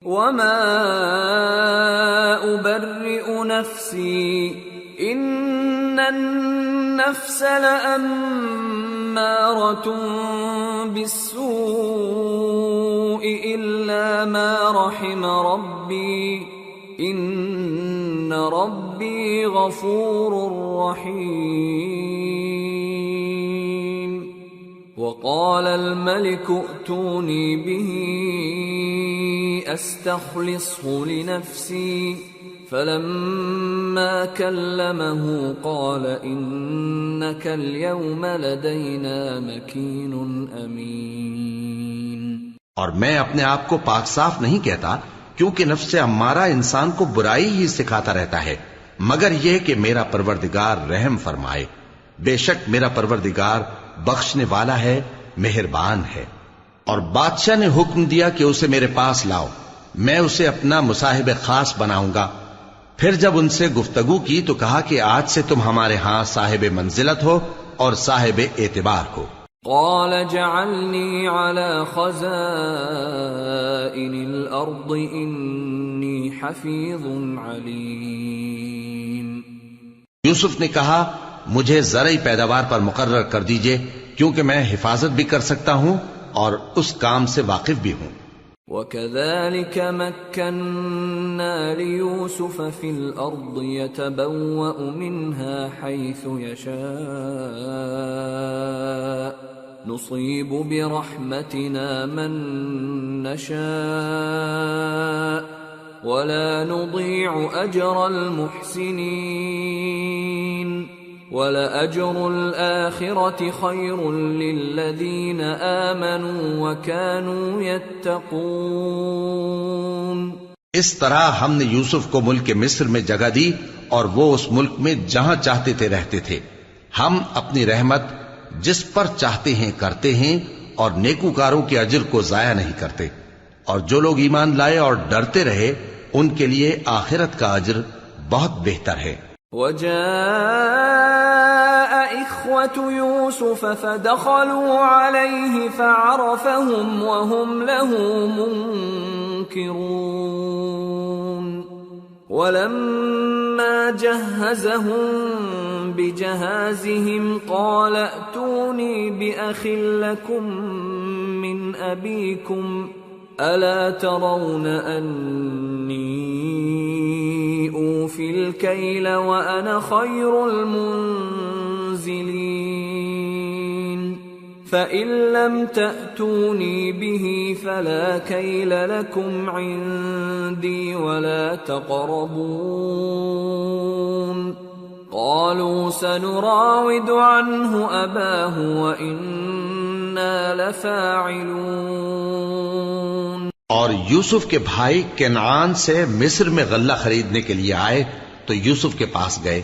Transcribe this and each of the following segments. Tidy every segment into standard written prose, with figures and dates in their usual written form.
وما أبرئ نفسي إن النفس لأمارة بالسوء إلا ما رحم ربي إن ربي غفور رحيم وقال الملك ائتوني به استخلصه لنفسي فلما كلمه قال إنك اليوم لدينا مكين أمين۔ اور میں اپنے آپ کو پاک صاف نہیں کہتا، کیونکہ نفس امارہ انسان کو برائی ہی سکھاتا رہتا ہے، مگر یہ کہ میرا پروردگار رحم فرمائے۔ بے شک میرا پروردگار بخشنے والا ہے، مہربان ہے۔ اور بادشاہ نے حکم دیا کہ اسے میرے پاس لاؤ، میں اسے اپنا مصاحب خاص بناؤں گا۔ پھر جب ان سے گفتگو کی تو کہا کہ آج سے تم ہمارے ہاں صاحب منزلت ہو اور صاحب اعتبار ہو۔ قال جعلني على خزائن الأرض إني حفيظ عليم۔ یوسف نے کہا مجھے زرعی پیداوار پر مقرر کر دیجئے، کیونکہ میں حفاظت بھی کر سکتا ہوں اور اس کام سے واقف بھی ہوں۔ وَكَذَلِكَ مَكَّنَّا لِيُوسُفَ فِي الْأَرْضِ يَتَبَوَّأُ مِنْهَا حَيْثُ يَشَاءُ نُصِيبُ بِرَحْمَتِنَا مَن نَّشَاءُ وَلَا نُضِيعُ أَجْرَ الْمُحْسِنِينَ وَلَأَجْرُ الْآخِرَةِ خَيْرٌ لِّلَّذِينَ آمَنُوا وَكَانُوا يَتَّقُونَ۔ اس طرح ہم نے یوسف کو ملک مصر میں جگہ دی اور وہ اس ملک میں جہاں چاہتے تھے رہتے تھے۔ ہم اپنی رحمت جس پر چاہتے ہیں کرتے ہیں اور نیکوکاروں کے اجر کو ضائع نہیں کرتے، اور جو لوگ ایمان لائے اور ڈرتے رہے ان کے لیے آخرت کا اجر بہت بہتر ہے۔ وجاء إخوة يوسف فدخلوا عليه فعرفهم وهم له منكرون ولما جهزهم بجهازهم قال ائتوني بأخ لكم من أبيكم ألا ترون أني أوفي الكيل وأنا خير المنزلين فإن لم تأتوني به فلا كيل لكم عندي ولا تقربون قالوا سنراود عنه أباه وإنا لفاعلون۔ اور یوسف کے بھائی کنعان سے مصر میں غلہ خریدنے کے لیے آئے تو یوسف کے پاس گئے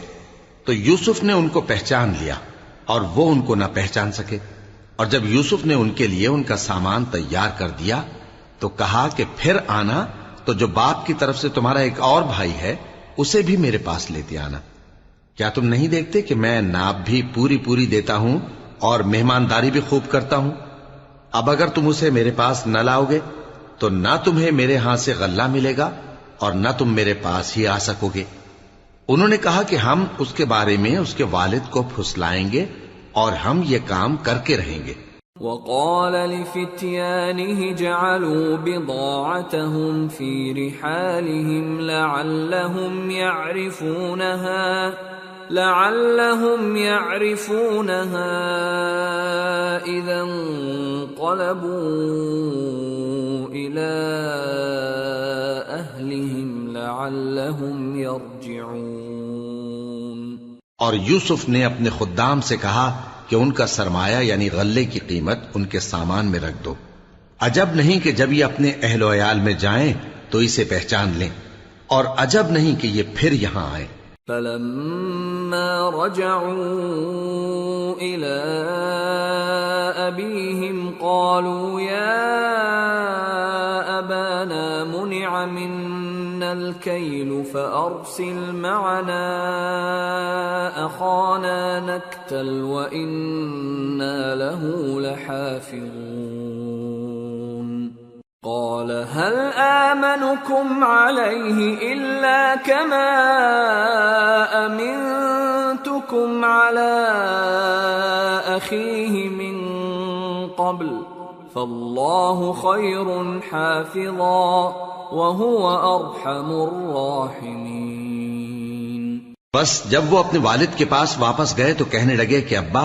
تو یوسف نے ان کو پہچان لیا اور وہ ان کو نہ پہچان سکے، اور جب یوسف نے ان کے لیے ان کا سامان تیار کر دیا تو کہا کہ پھر آنا تو جو باپ کی طرف سے تمہارا ایک اور بھائی ہے اسے بھی میرے پاس لیتے آنا۔ کیا تم نہیں دیکھتے کہ میں ناب بھی پوری پوری دیتا ہوں اور مہمانداری بھی خوب کرتا ہوں؟ اب اگر تم اسے میرے پاس نہ لاؤ گے تو نہ تمہیں میرے ہاں سے غلہ ملے گا اور نہ تم میرے پاس ہی آ سکو گے۔ انہوں نے کہا کہ ہم اس کے بارے میں اس کے والد کو پھسلائیں گے اور ہم یہ کام کر کے رہیں گے۔ وقال لفتيانه جعلوا بضاعتهم في رحالهم لعلهم يعرفونها إذا انقلبوا إلى أهلهم لعلهم يرجعون۔ اور یوسف نے اپنے خدام سے کہا کہ ان کا سرمایہ یعنی غلے کی قیمت ان کے سامان میں رکھ دو، عجب نہیں کہ جب یہ اپنے اہل و عیال میں جائیں تو اسے پہچان لیں، اور عجب نہیں کہ یہ پھر یہاں آئیں۔ فلما رجعوا إلى أبيهم قالوا يا أبانا منع منا الكيل فأرسل معنا أخانا نكتل وإنا له لحافظون۔ قال هل آمنكم عليه إلا كما أمنتكم على أخيه من قبل فالله خير حافظا وهو أرحم الراحمين۔ بس جب وہ اپنے والد کے پاس واپس گئے تو کہنے لگے کہ ابا،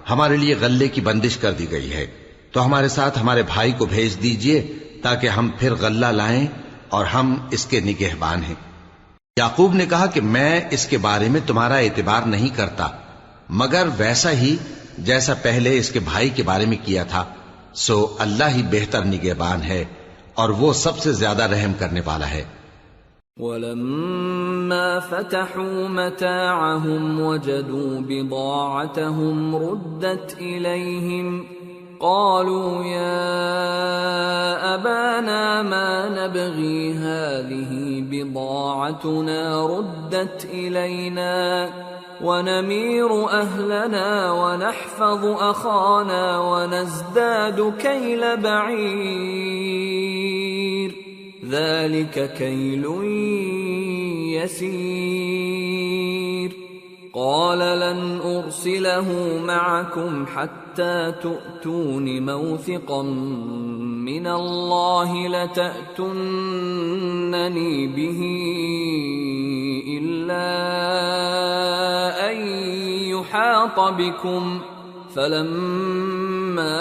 ہمارے لیے غلے کی بندش کر دی گئی ہے، تو ہمارے ساتھ ہمارے بھائی کو بھیج دیجئے تاکہ ہم پھر غلہ لائیں اور ہم اس کے نگہبان ہیں۔ یعقوب نے کہا کہ میں اس کے بارے میں تمہارا اعتبار نہیں کرتا مگر ویسا ہی جیسا پہلے اس کے بھائی کے بارے میں کیا تھا، سو اللہ ہی بہتر نگہبان ہے اور وہ سب سے زیادہ رحم کرنے والا ہے۔ وَلَمَّا فَتَحُوا مَتَاعَهُمْ وَجَدُوا بِضَاعَتَهُمْ رُدَّتْ إِلَيْهِمْ قالوا يا أبانا ما نبغي هذه بضاعتنا ردت إلينا ونمير أهلنا ونحفظ أخانا ونزداد كيل بعير ذلك كيل يسير قال لن أرسله معكم حتى تؤتون موثقا من الله لتأتونني به إلا أن يحاط بكم فلما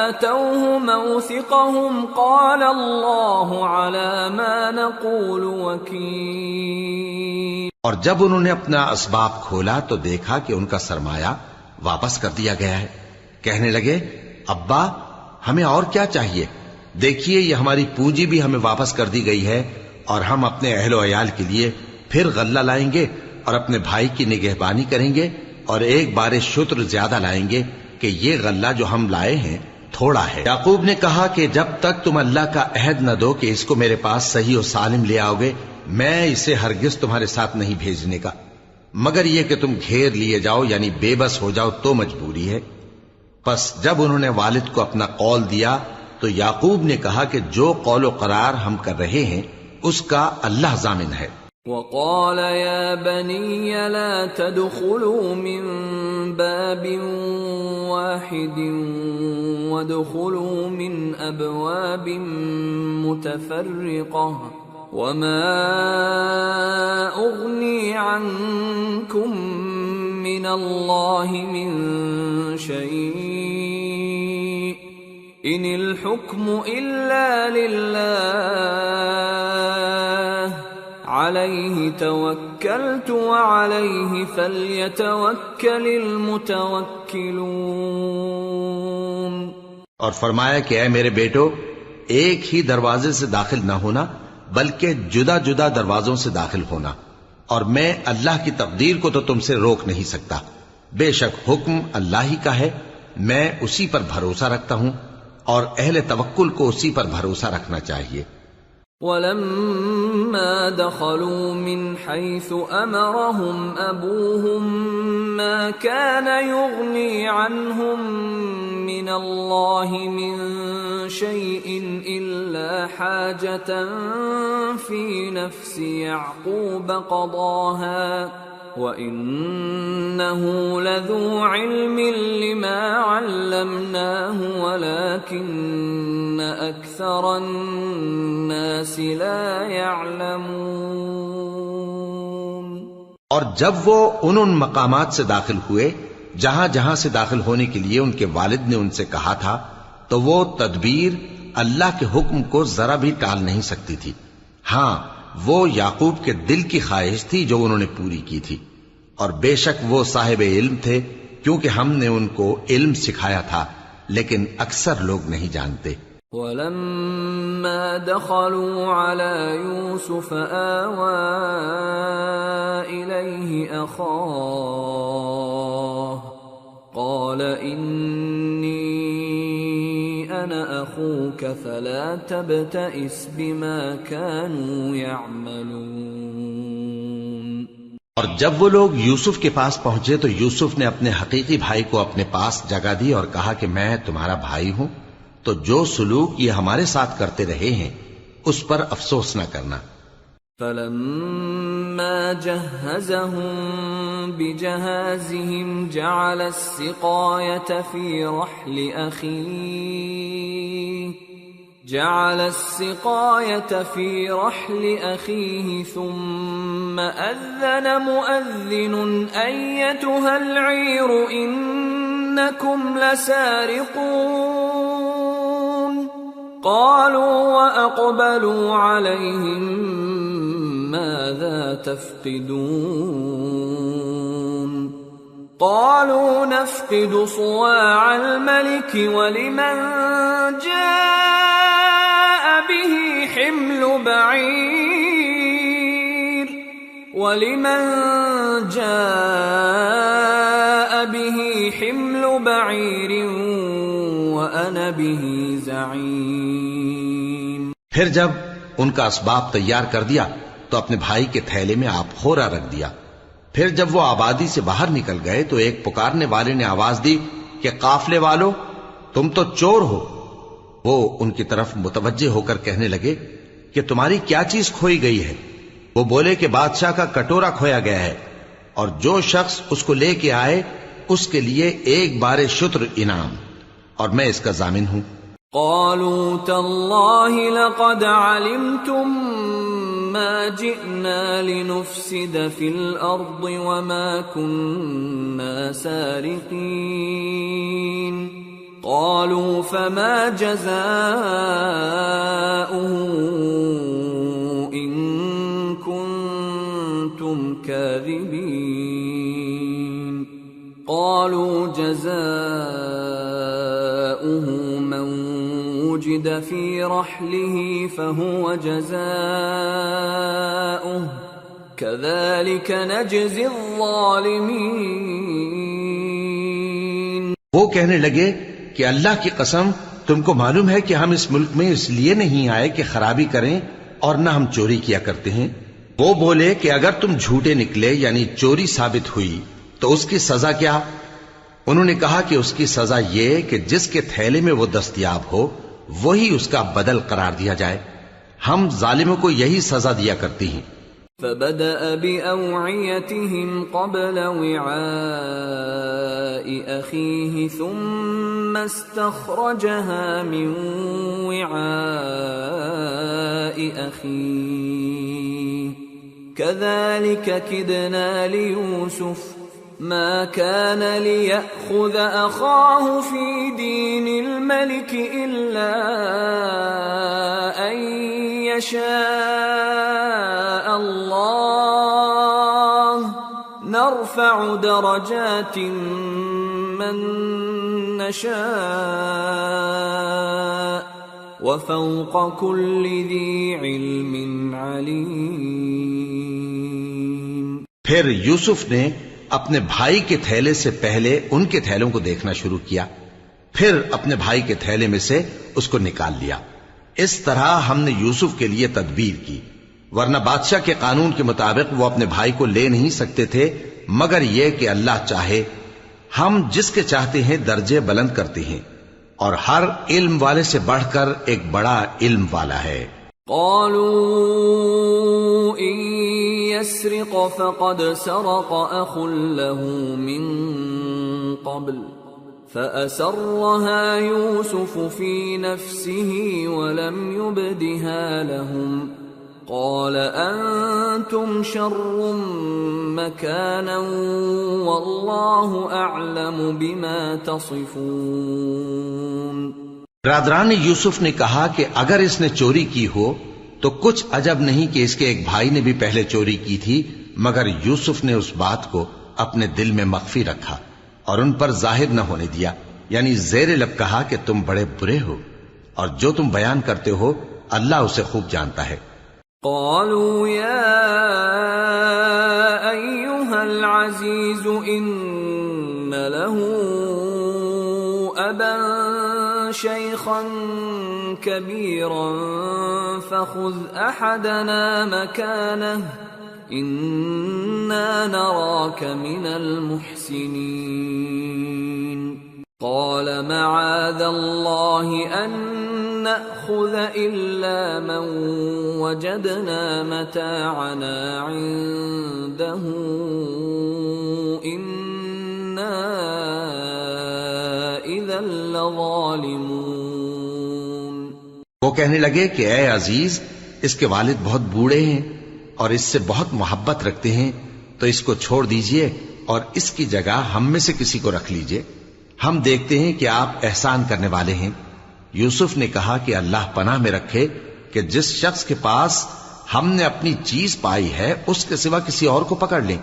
آتوه موثقهم قال الله على ما نقول وكيل۔ اور جب انہوں نے اپنا اسباب کھولا تو دیکھا کہ ان کا سرمایہ واپس کر دیا گیا ہے۔ کہنے لگے ابا ہمیں اور کیا چاہیے، دیکھیے یہ ہماری پونجی بھی ہمیں واپس کر دی گئی ہے اور ہم اپنے اہل و عیال کے لیے پھر غلہ لائیں گے اور اپنے بھائی کی نگہبانی کریں گے اور ایک بار شتر زیادہ لائیں گے کہ یہ غلہ جو ہم لائے ہیں تھوڑا ہے۔ یعقوب نے کہا کہ جب تک تم اللہ کا عہد نہ دو کہ اس کو میرے پاس صحیح و سالم لے آؤ گے میں اسے ہرگز تمہارے ساتھ نہیں بھیجنے کا، مگر یہ کہ تم گھیر لیے جاؤ یعنی بے بس ہو جاؤ تو مجبوری ہے۔ پس جب انہوں نے والد کو اپنا قول دیا تو یعقوب نے کہا کہ جو قول و قرار ہم کر رہے ہیں اس کا اللہ ضامن ہے۔ وقال يا بني لا تدخلوا من باب واحد وادخلوا من أبواب متفرقة وما أغني عنكم من الله من شيء إن الحكم إلا لله عليه توكلت وعليه فليتوكل المتوكلون۔ اور فرمایا کہ اے میرے بیٹو ایک ہی دروازے سے داخل نہ ہونا بلکہ جدا جدا دروازوں سے داخل ہونا، اور میں اللہ کی تقدیر کو تو تم سے روک نہیں سکتا، بے شک حکم اللہ ہی کا ہے، میں اسی پر بھروسہ رکھتا ہوں اور اہل توکل کو اسی پر بھروسہ رکھنا چاہیے۔ وَلَمَّا دَخَلُوا مِنْ حَيْثُ أَمَرَهُمْ أَبُوهُمْ مَا كَانَ يُغْنِي عَنْهُمْ مِنَ اللَّهِ مِنْ شَيْءٍ إِلَّا حَاجَةً فِي نَفْسِ يَعْقُوبَ قَضَاهَا وَإِنَّهُ لَذُو عِلْمٍ لِمَا عَلَّمْنَاهُ وَلَكِنَّ أَكْثَرَ النَّاسِ لَا يَعْلَمُونَ۔ اور جب وہ ان مقامات سے داخل ہوئے جہاں جہاں سے داخل ہونے کے لیے ان کے والد نے ان سے کہا تھا تو وہ تدبیر اللہ کے حکم کو ذرا بھی ٹال نہیں سکتی تھی، ہاں وہ یعقوب کے دل کی خواہش تھی جو انہوں نے پوری کی تھی، اور بے شک وہ صاحب علم تھے کیونکہ ہم نے ان کو علم سکھایا تھا، لیکن اکثر لوگ نہیں جانتے۔ وَلَمَّا دَخَلُوا عَلَى يُوسُفَ آوَى إِلَيْهِ أَخَاهُ قَالَ إِنِّي أَنَا أَخُوكَ فَلَا تَبْتَئِسْ بِمَا كَانُوا يَعْمَلُونَ۔ اور جب وہ لوگ یوسف کے پاس پہنچے تو یوسف نے اپنے حقیقی بھائی کو اپنے پاس جگہ دی اور کہا کہ میں تمہارا بھائی ہوں، تو جو سلوک یہ ہمارے ساتھ کرتے رہے ہیں اس پر افسوس نہ کرنا۔ فلما جهزهم بجهازهم جعل السقاية في رحل أخيه ثم أذن مؤذن أيتها العير إنكم لسارقون قالوا وأقبلوا عليهم ماذا تفقدون قالوا نفقد صواع الملك ولمن جاء به حمل بعير وأنا به زعيم۔ پھر جب ان کا اسباب تیار کر دیا تو اپنے بھائی کے تھیلے میں آپ خورا رکھ دیا۔ پھر جب وہ آبادی سے باہر نکل گئے تو ایک پکارنے والے نے آواز دی کہ قافلے والو تم تو چور ہو۔ وہ ان کی طرف متوجہ ہو کر کہنے لگے کہ تمہاری کیا چیز کھوئی گئی ہے؟ وہ بولے کہ بادشاہ کا کٹورا کھویا گیا ہے، اور جو شخص اس کو لے کے آئے اس کے لیے ایک بار شتر انعام، اور میں اس کا ضامن ہوں۔ قالوا تالله لقد علمتم ما جئنا لنفسد في الأرض وما كنا سارقين قالوا فما جزاؤه إن كنتم كاذبين قالوا جزاؤه من وجد في رحله فهو جزاؤه كذلك نجزي الظالمين۔ وہ کہنے لگے کہ اللہ کی قسم تم کو معلوم ہے کہ ہم اس ملک میں اس لیے نہیں آئے کہ خرابی کریں اور نہ ہم چوری کیا کرتے ہیں۔ وہ بولے کہ اگر تم جھوٹے نکلے یعنی چوری ثابت ہوئی تو اس کی سزا کیا؟ انہوں نے کہا کہ اس کی سزا یہ کہ جس کے تھیلے میں وہ دستیاب ہو وہی اس کا بدل قرار دیا جائے، ہم ظالموں کو یہی سزا دیا کرتی ہیں۔ فبدأ بأوعيتهم قبل وعاء أخيه ثم استخرجها من وعاء أخيه كذلك كدنا ليوسف ما كان ليأخذ أخاه في دين الملك إلا أن يشاء الله نرفع درجات من نشاء وفوق كل ذي علم عليم۔ پھر یوسف نے اپنے بھائی کے تھیلے سے پہلے ان کے تھیلوں کو دیکھنا شروع کیا، پھر اپنے بھائی کے تھیلے میں سے اس کو نکال لیا۔ اس طرح ہم نے یوسف کے لیے تدبیر کی، ورنہ بادشاہ کے قانون کے مطابق وہ اپنے بھائی کو لے نہیں سکتے تھے مگر یہ کہ اللہ چاہے۔ ہم جس کے چاہتے ہیں درجے بلند کرتے ہیں، اور ہر علم والے سے بڑھ کر ایک بڑا علم والا ہے۔ قالوا إن يسرق فقد سرق أخ له من قبل فأسرها يوسف في نفسه ولم يبدها لهم قال أنتم شر مكانا والله أعلم بما تصفون۔ برادران یوسف نے کہا کہ اگر اس نے چوری کی ہو تو کچھ عجب نہیں کہ اس کے ایک بھائی نے بھی پہلے چوری کی تھی، مگر یوسف نے اس بات کو اپنے دل میں مخفی رکھا اور ان پر ظاہر نہ ہونے دیا، یعنی زیر لب کہا کہ تم بڑے برے ہو اور جو تم بیان کرتے ہو اللہ اسے خوب جانتا ہے۔ قالوا يا أيها العزيز إن له أبا شيخا كبيرا فخذ أحدنا مكانه إنا نراك من المحسنين۔ قال معاذ الله أن نأخذ إلا من وجدنا متاعنا عنده إنا إذا لظالمون. وہ کہنے لگے کہ اے عزیز، اس کے والد بہت بوڑھے ہیں اور اس سے بہت محبت رکھتے ہیں، تو اس کو چھوڑ دیجئے اور اس کی جگہ ہم میں سے کسی کو رکھ لیجئے، ہم دیکھتے ہیں کہ آپ احسان کرنے والے ہیں. یوسف نے کہا کہ اللہ پناہ میں رکھے کہ جس شخص کے پاس ہم نے اپنی چیز پائی ہے اس کے سوا کسی اور کو پکڑ لیں.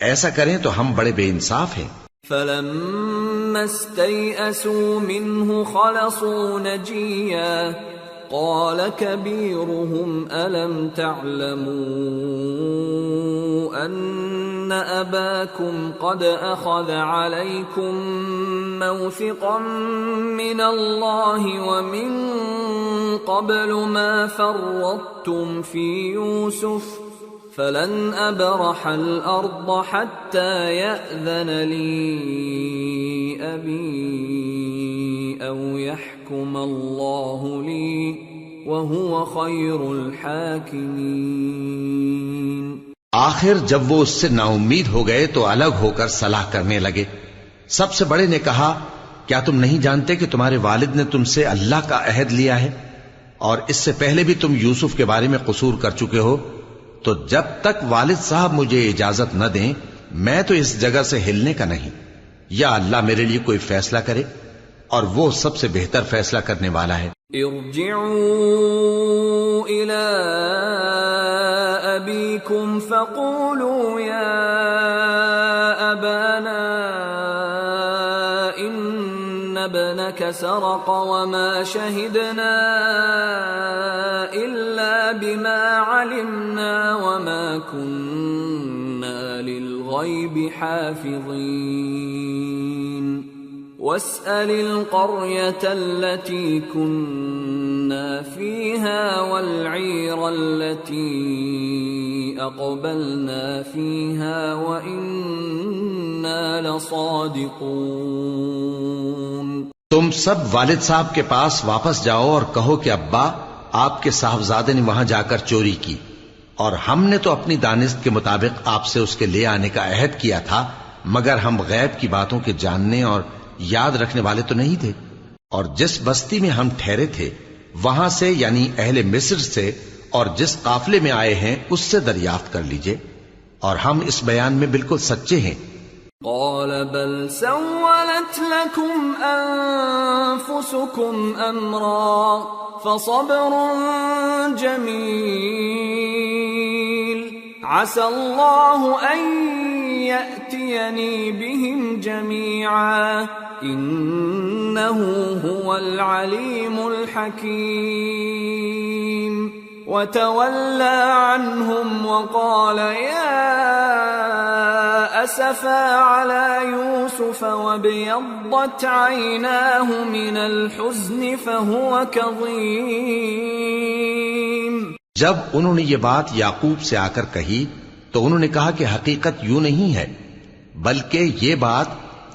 ایسا کریں تو ہم بڑے بے انصاف ہیں. فَلَمَّا اسْتَيْأَسُوا مِنْهُ خَلَصُوا نَجِيًّا قَالَ كَبِيرُهُمْ أَلَمْ تَعْلَمُوا أَنَّ أَبَاكُمْ قَدْ أَخَذَ عَلَيْكُمْ مَوْثِقًا مِّنَ اللَّهِ وَمِن قَبْلُ مَا فَرَّطتُمْ فِي يُوسُفَ فَلَنْ أَبْرَحَ الْأَرْضَ حَتَّى يَأْذَنَ لِي أَبِي أَوْ يَحْكُمَ اللَّهُ لِي وَهُوَ خَيْرُ الْحَاكِمِينَ. آخر جب وہ اس سے نا امید ہو گئے تو الگ ہو کر صلاح کرنے لگے. سب سے بڑے نے کہا، کیا تم نہیں جانتے کہ تمہارے والد نے تم سے اللہ کا عہد لیا ہے اور اس سے پہلے بھی تم یوسف کے بارے میں قصور کر چکے ہو؟ تو جب تک والد صاحب مجھے اجازت نہ دیں میں تو اس جگہ سے ہلنے کا نہیں، یا اللہ میرے لیے کوئی فیصلہ کرے اور وہ سب سے بہتر فیصلہ کرنے والا ہے. ارجعوا الى ابيكم فقولوا يا ابانا ان ابنك سرق وما شهدنا الا بما علمنا وما كنا للغيب حافظين واسأل القرية التي كنا فيها والعير التي أقبلنا فيها وإنا لصادقون. تم سب والد صاحب کے پاس واپس جاؤ اور کہو کہ ابا، آپ کے صاحبزادے نے وہاں جا کر چوری کی اور ہم نے تو اپنی دانست کے مطابق آپ سے اس کے لے آنے کا عہد کیا تھا، مگر ہم غیب کی باتوں کے جاننے اور یاد رکھنے والے تو نہیں تھے. اور جس بستی میں ہم ٹھہرے تھے وہاں سے یعنی اہل مصر سے اور جس قافلے میں آئے ہیں اس سے دریافت کر لیجئے، اور ہم اس بیان میں بالکل سچے ہیں. قال بل سولت لكم أنفسكم أمرا فصبر جميل عسى الله أن يأتيني بهم جميعا إنه هو العليم الحكيم. وتولى عنهم وقال يا أسفا على يوسف وابيضت عيناه من الحزن فهو كظيم. جب انہوں نے یہ بات یعقوب سے آ کر کہی تو انہوں نے کہا کہ حقیقت یوں نہیں ہے، بلکہ یہ بات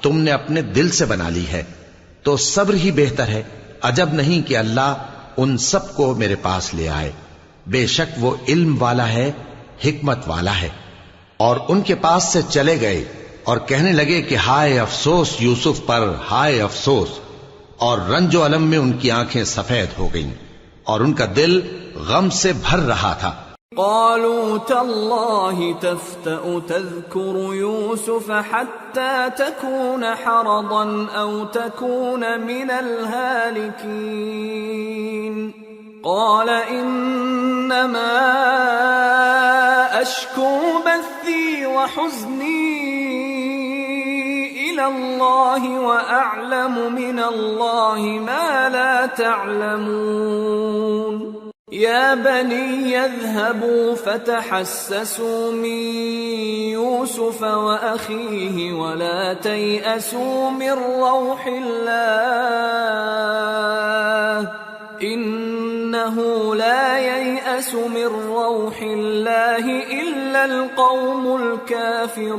تم نے اپنے دل سے بنا لی ہے، تو صبر ہی بہتر ہے. عجب نہیں کہ اللہ ان سب کو میرے پاس لے آئے، بے شک وہ علم والا ہے، حکمت والا ہے. اور ان کے پاس سے چلے گئے اور کہنے لگے کہ ہائے افسوس یوسف پر، ہائے افسوس، اور رنج و الم میں ان کی آنکھیں سفید ہو گئیں اور ان کا دل غم سے بھر رہا تھا. قالوا تالله تفتأ تذكر يوسف حتى تكون حرضا أو تكون من الهالكين قال إنما أشكو بثي وحزني إلى الله وأعلم من الله ما لا تعلمون. يا بني اذهبوا فتحسسوا من يوسف وأخيه ولا تيأسوا من روح الله إنه لا ييأس من روح الله إلا القوم الكافرون.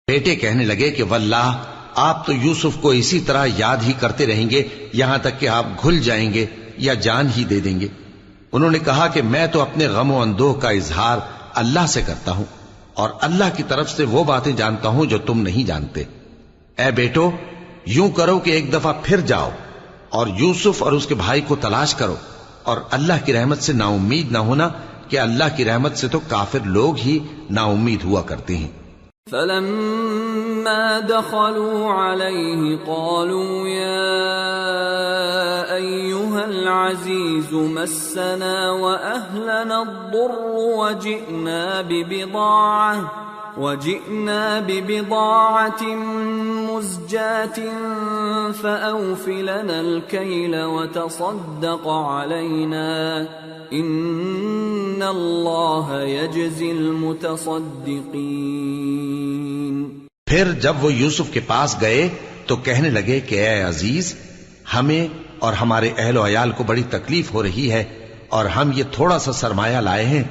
بیٹے کہنے لگے کہ واللہ آپ تو یوسف کو اسی طرح یاد ہی کرتے رہیں گے یہاں تک کہ آپ گھل جائیں گے یا جان ہی دے دیں گے۔ انہوں نے کہا کہ میں تو اپنے غم و اندوہ کا اظہار اللہ سے کرتا ہوں اور اللہ کی طرف سے وہ باتیں جانتا ہوں جو تم نہیں جانتے۔ اے بیٹو، یوں کرو کہ ایک دفعہ پھر جاؤ اور یوسف اور اس کے بھائی کو تلاش کرو، اور اللہ کی رحمت سے نا امید نہ ہونا کہ اللہ کی رحمت سے تو کافر لوگ ہی نا امید ہوا کرتے ہیں۔ فلما دخلوا عليه قالوا يا أيها العزيز مسنا وأهلنا الضر وجئنا ببضاعة مزجاة فأوف لنا الكيل وتصدق علينا إن الله يجزي المتصدقين۔ پھر جب وہ یوسف کے پاس گئے تو کہنے لگے کہ اے عزیز، ہمیں اور ہمارے اہل و عیال کو بڑی تکلیف ہو رہی ہے اور ہم یہ تھوڑا سا سرمایہ لائے ہیں،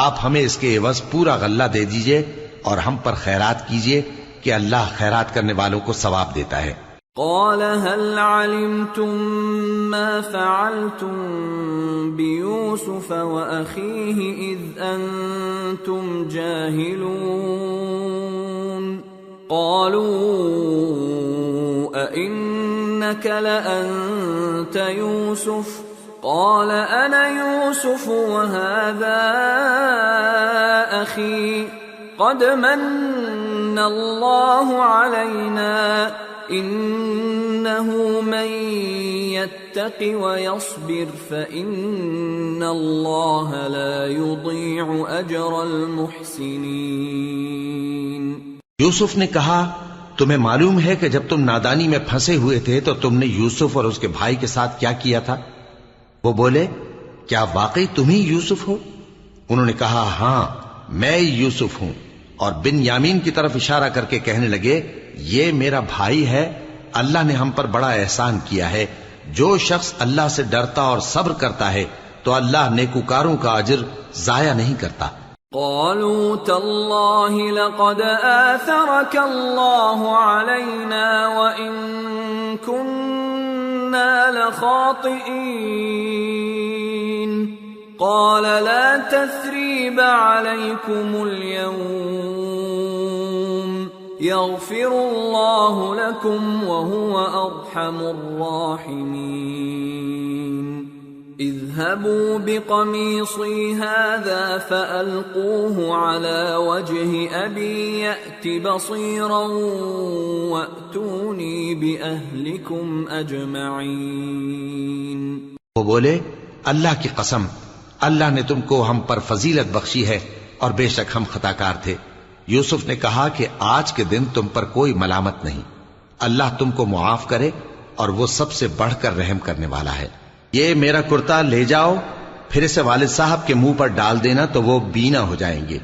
آپ ہمیں اس کے عوض پورا غلہ دے دیجئے اور ہم پر خیرات کیجئے کہ اللہ خیرات کرنے والوں کو ثواب دیتا ہے۔ قال هل علمتم ما فعلتم بيوسف وأخيه إذ أنتم جاهلون؟ قالوا أئنك لأنت يوسف؟ قال أنا يوسف وهذا أخي قد من الله علينا إنه من يتق ويصبر فإن الله لا يضيع أجر المحسنين۔ یوسف نے کہا تمہیں معلوم ہے کہ جب تم نادانی میں پھنسے ہوئے تھے تو تم نے یوسف اور اس کے بھائی کے ساتھ کیا کیا تھا؟ وہ بولے کیا واقعی تم ہی یوسف ہو؟ انہوں نے کہا ہاں میں یوسف ہوں، اور بن یامین کی طرف اشارہ کر کے کہنے لگے یہ میرا بھائی ہے، اللہ نے ہم پر بڑا احسان کیا ہے، جو شخص اللہ سے ڈرتا اور صبر کرتا ہے تو اللہ نیکوکاروں کا اجر ضائع نہیں کرتا۔ قالوا تالله لقد آثرك الله علينا وإن كنا لخاطئين قال لا تثريب عليكم اليوم يغفر الله لكم وهو أرحم الراحمين اذهبوا بقميصي هذا فألقوه على وجه أبي يأت بصيرا وأتوني بأهلكم أجمعين۔ وہ بولے اللہ کی قسم، اللہ نے تم کو ہم پر فضیلت بخشی ہے اور بے شک ہم خطا کار تھے۔ یوسف نے کہا کہ آج کے دن تم پر کوئی ملامت نہیں، اللہ تم کو معاف کرے اور وہ سب سے بڑھ کر رحم کرنے والا ہے۔ یہ میرا کرتا لے جاؤ، پھر اسے والد صاحب کے منہ پر ڈال دینا تو وہ بینا ہو جائیں گے،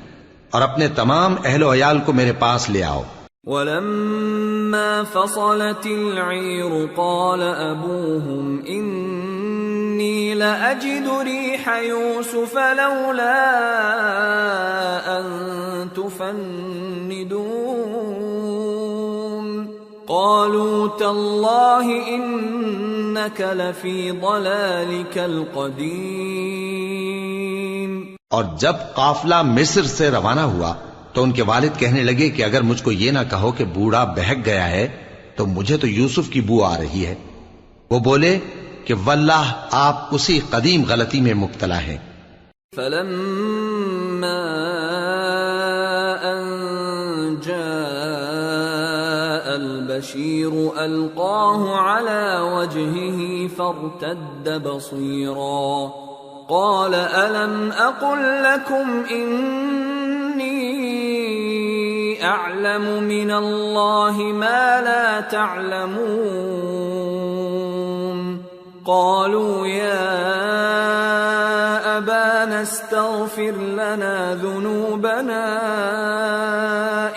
اور اپنے تمام اہل و عیال کو میرے پاس لے آؤ۔ وَلَمَّا فَصَلَتِ الْعِيرُ قَالَ أَبُوهُمْ إِنِّي لَأَجِدُ رِيحَ يُوسُفَ لَوْلَا أَن تُفَنِّدُونَ قَالُوا تَاللَّهِ إِنَّكَ لَفِي ضَلَالِكَ الْقَدِيمِ۔ اور جب قافلہ مصر سے روانہ ہوا تو ان کے والد کہنے لگے کہ اگر مجھ کو یہ نہ کہو کہ بوڑھا بہک گیا ہے تو مجھے تو یوسف کی بو آ رہی ہے۔ وہ بولے کہ واللہ آپ اسی قدیم غلطی میں مبتلا ہیں۔ فَلَمَّا أَن جَاءَ الْبَشِيرُ أَلْقَاهُ عَلَى وَجْهِهِ فَارْتَدَّ بَصِيرًا قَالَ أَلَمْ أَقُلْ لَكُمْ إِنِّي أَعْلَمُ مِنَ اللَّهِ مَا لَا تَعْلَمُونَ قَالُوا يَا أَبَانَا اسْتَغْفِرْ لَنَا ذُنُوبَنَا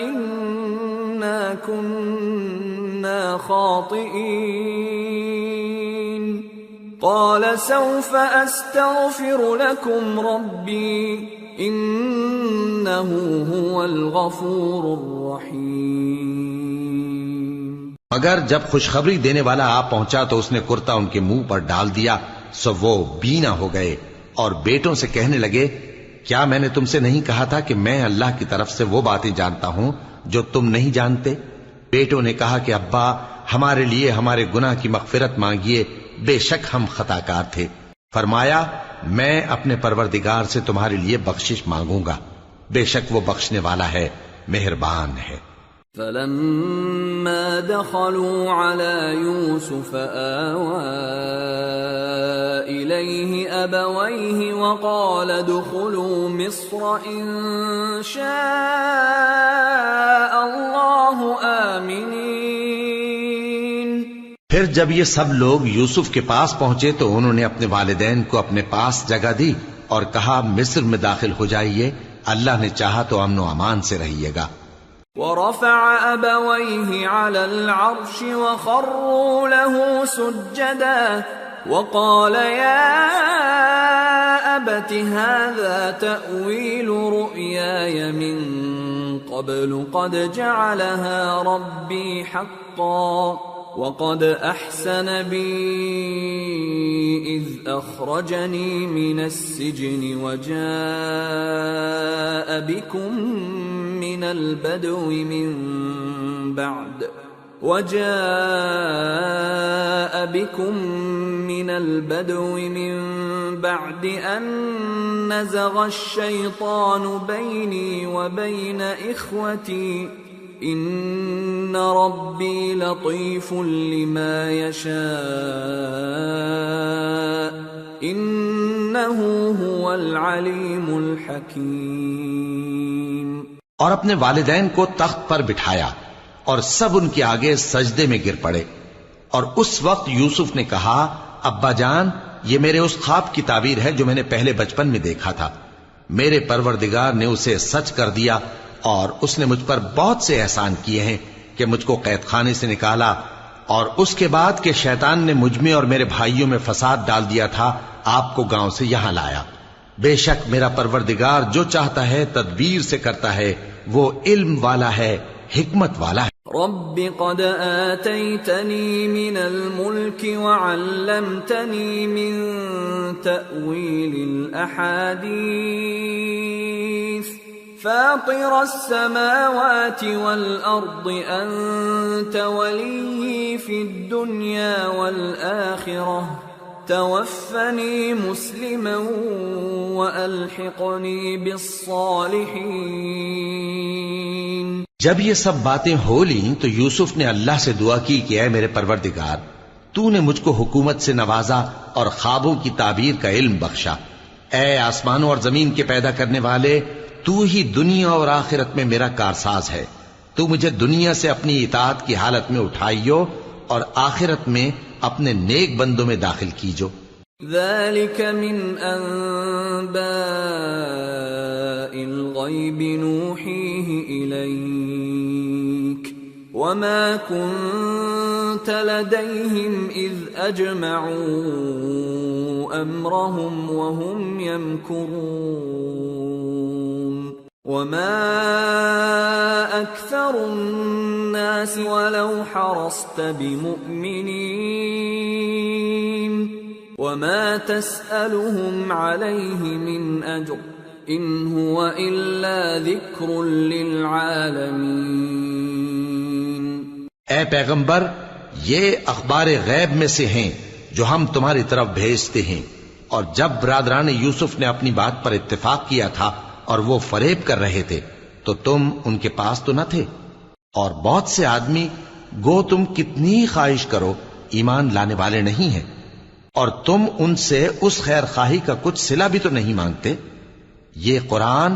إِنَّا كُنَّا خَاطِئِينَ قَالَ سَوْفَ أَسْتَغْفِرُ لَكُمْ رَبِّي إِنَّهُ هُوَ الْغَفُورُ الرَّحِيمُ۔ مگر جب خوشخبری دینے والا آ پہنچا تو اس نے کرتا ان کے منہ پر ڈال دیا، سو وہ بینا ہو گئے اور بیٹوں سے کہنے لگے، کیا میں نے تم سے نہیں کہا تھا کہ میں اللہ کی طرف سے وہ باتیں جانتا ہوں جو تم نہیں جانتے؟ بیٹوں نے کہا کہ ابا، ہمارے لیے ہمارے گناہ کی مغفرت مانگیے، بے شک ہم خطاکار تھے۔ فرمایا، میں اپنے پروردگار سے تمہارے لیے بخشش مانگوں گا، بے شک وہ بخشنے والا ہے، مہربان ہے۔ فلما دخلوا على يوسف آوى إليه أبويه وقال ادخلوا مصر إن شاء الله آمنين۔ پھر جب یہ سب لوگ یوسف کے پاس پہنچے تو انہوں نے اپنے والدین کو اپنے پاس جگہ دی اور کہا، مصر میں داخل ہو جائیے، اللہ نے چاہا تو امن و امان سے رہیے گا۔ ورفع أبويه على العرش وخروا له سجدا وقال يا أبت هذا تأويل رؤياي من قبل قد جعلها ربي حقا وقد أحسن بي إذ أخرجني من السجن وجاء بكم من البدو من بعد أن نزغ الشيطان بيني وبين إخوتي إن ربي لطيف لما يشاء إنه هو العليم الحكيم۔ اور اپنے والدین کو تخت پر بٹھایا اور سب ان کے آگے سجدے میں گر پڑے، اور اس وقت یوسف نے کہا، ابا جان، یہ میرے اس خواب کی تعبیر ہے جو میں نے پہلے بچپن میں دیکھا تھا۔ میرے پروردگار نے اسے سچ کر دیا اور اس نے مجھ پر بہت سے احسان کیے ہیں کہ مجھ کو قید خانے سے نکالا، اور اس کے بعد کہ شیطان نے مجھ میں اور میرے بھائیوں میں فساد ڈال دیا تھا، آپ کو گاؤں سے یہاں لایا۔ بے شک میرا پروردگار جو چاہتا ہے تدبیر سے کرتا ہے، وہ علم والا ہے، حکمت والا ہے۔ رب قد آتيتني من الملك وعلمتني من تأويل الأحاديث فاطر السماوات والأرض أنت ولي في الدنيا والآخرة توفني مسلما وألحقني بالصالحين۔ جب یہ سب باتیں ہو لیں تو یوسف نے اللہ سے دعا کی کہ اے میرے پروردگار، تو نے مجھ کو حکومت سے نوازا اور خوابوں کی تعبیر کا علم بخشا۔ اے آسمانوں اور زمین کے پیدا کرنے والے، تو ہی دنیا اور آخرت میں میرا کارساز ہے۔ تو مجھے دنیا سے اپنی اطاعت کی حالت میں اٹھائیو اور آخرت میں اپنے نیک بندوں میں داخل کیجو۔ ذلك من أنباء الغيب نوحيه إليك وما كنت لديهم إذ أجمعوا أمرهم وهم يمكرون وما أكثر الناس ولو حرصت بمؤمنين وما تسألهم عليه من أجر إن هو إلا ذكر للعالمين۔ اے پیغمبر، یہ اخبار غیب میں سے ہیں جو ہم تمہاری طرف بھیجتے ہیں، اور جب برادران یوسف نے اپنی بات پر اتفاق کیا تھا اور وہ فریب کر رہے تھے تو تم ان کے پاس تو نہ تھے، اور بہت سے آدمی گو تم کتنی خواہش کرو ایمان لانے والے نہیں ہیں، اور تم ان سے اس خیر خواہی کا کچھ صلہ بھی تو نہیں مانگتے۔ یہ قرآن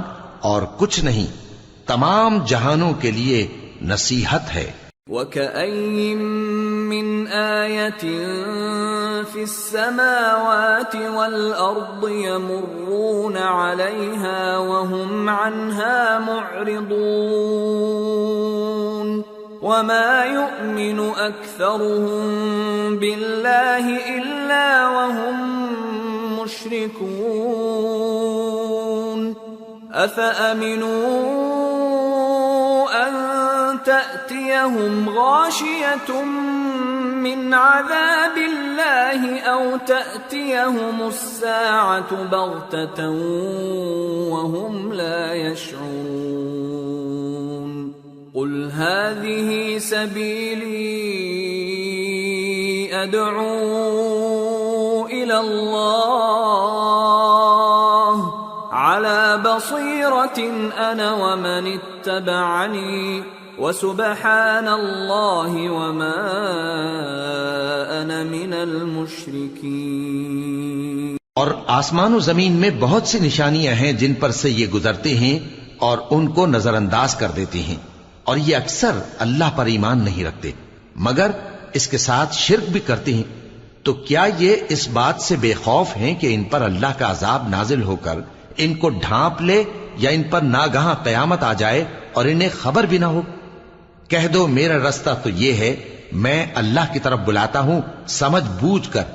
اور کچھ نہیں تمام جہانوں کے لیے نصیحت ہے۔ وَكَأَيِّن مِّنْ آيَةٍ فِي السَّمَاوَاتِ وَالْأَرْضِ يَمُرُّونَ عَلَيْهَا وَهُمْ عَنْهَا مُعْرِضُونَ وَمَا يُؤْمِنُ أَكْثَرُهُم بِاللَّهِ إِلَّا وَهُم مُّشْرِكُونَ أَفَأَمِنُوا أَن تأتيهم غاشية من عذاب الله أو تأتيهم الساعة بغتة وهم لا يشعرون قل هذه سبيلي أدعو إلى الله على بصيرة أنا ومن اتبعني وسبحان الله وما أنا من المشركين۔ اور آسمان و زمین میں بہت سی نشانیاں ہیں جن پر سے یہ گزرتے ہیں اور ان کو نظر انداز کر دیتے ہیں، اور یہ اکثر اللہ پر ایمان نہیں رکھتے مگر اس کے ساتھ شرک بھی کرتے ہیں۔ تو کیا یہ اس بات سے بے خوف ہیں کہ ان پر اللہ کا عذاب نازل ہو کر ان کو ڈھانپ لے یا ان پر ناگہاں قیامت آ جائے اور انہیں خبر بھی نہ ہو؟ کہہ دو میرا رستہ تو یہ ہے، میں اللہ کی طرف بلاتا ہوں سمجھ بوجھ کر،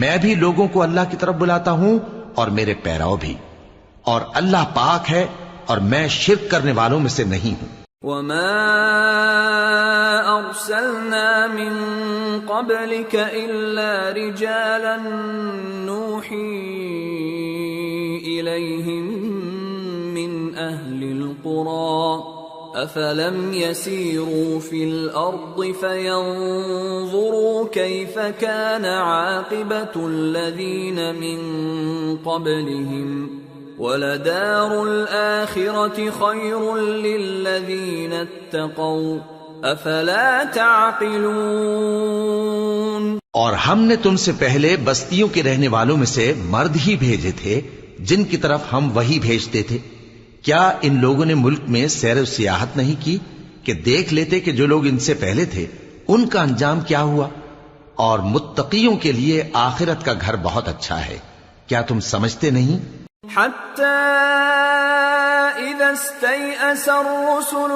میں بھی لوگوں کو اللہ کی طرف بلاتا ہوں اور میرے پیراو بھی، اور اللہ پاک ہے اور میں شرک کرنے والوں میں سے نہیں ہوں۔ وما أرسلنا من قبلك إلا رجالا نوحي إليهم من أهل القرى أفلم يسيروا في الأرض فينظروا كيف كان عاقبة الذين من قبلهم وَلَدَارُ الْآخِرَةِ خَيْرٌ لِّلَّذِينَ اتَّقَوْا أَفَلَا تَعْقِلُونَ۔ اور ہم نے تم سے پہلے بستیوں کے رہنے والوں میں سے مرد ہی بھیجے تھے جن کی طرف ہم وحی بھیجتے تھے۔ کیا ان لوگوں نے ملک میں سیر و سیاحت نہیں کی کہ دیکھ لیتے کہ جو لوگ ان سے پہلے تھے ان کا انجام کیا ہوا؟ اور متقیوں کے لیے آخرت کا گھر بہت اچھا ہے، کیا تم سمجھتے نہیں؟ حتى إذا استيأس الرسل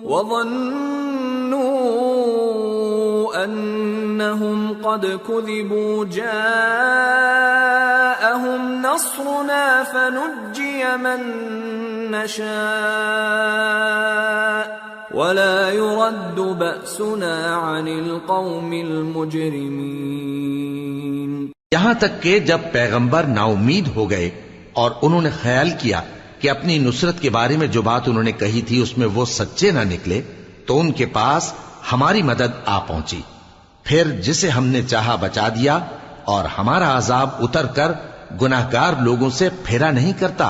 وظنوا أنهم قد كذبوا جاءهم نصرنا فنجي من نشاء ولا يرد بأسنا عن القوم المجرمين۔ یہاں تک کہ جب پیغمبر نا امید ہو گئے اور انہوں نے خیال کیا کہ اپنی نصرت کے بارے میں جو بات انہوں نے کہی تھی اس میں وہ سچے نہ نکلے تو ان کے پاس ہماری مدد آ پہنچی، پھر جسے ہم نے چاہا بچا دیا، اور ہمارا عذاب اتر کر گناہگار لوگوں سے پھیرا نہیں کرتا۔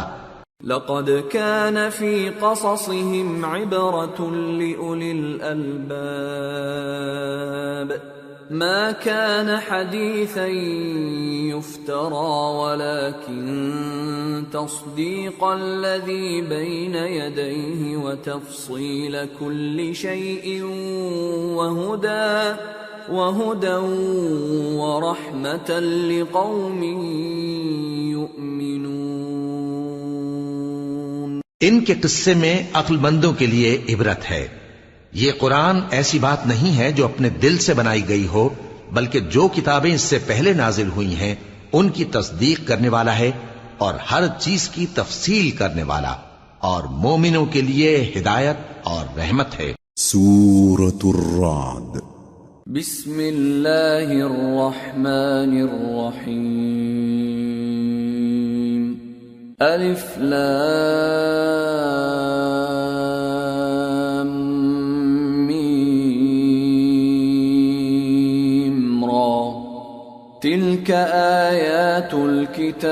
لقد كان في قصصهم عبرة لأولي الألباب ما كان حديثا يفترى ولكن تصديق الذي بين يديه وتفصيل كل شيء وهدى ورحمة لقوم يؤمنون۔ ان کے قصے میں عقل مندوں کے لیے عبرت ہے۔ یہ قرآن ایسی بات نہیں ہے جو اپنے دل سے بنائی گئی ہو، بلکہ جو کتابیں اس سے پہلے نازل ہوئی ہیں ان کی تصدیق کرنے والا ہے اور ہر چیز کی تفصیل کرنے والا، اور مومنوں کے لیے ہدایت اور رحمت ہے۔ سورة الرعد۔ بسم اللہ الرحمن الرحیم۔ الف لام میم را تلك آیات الكتاب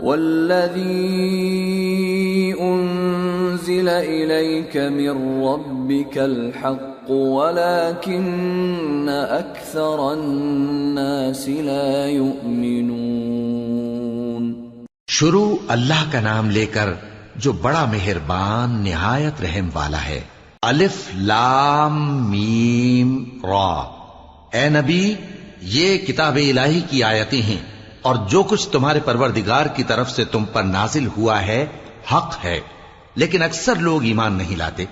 والذی انزل الیک من ربک الحق ولكن اکثر الناس لا یؤمنون۔ شروع اللہ کا نام لے کر جو بڑا مہربان نہایت رحم والا ہے۔ الف لام میم را۔ اے نبی، یہ کتاب الہی کی آیتیں ہیں اور جو کچھ تمہارے پروردگار کی طرف سے تم پر نازل ہوا ہے حق ہے، لیکن اکثر لوگ ایمان نہیں لاتے۔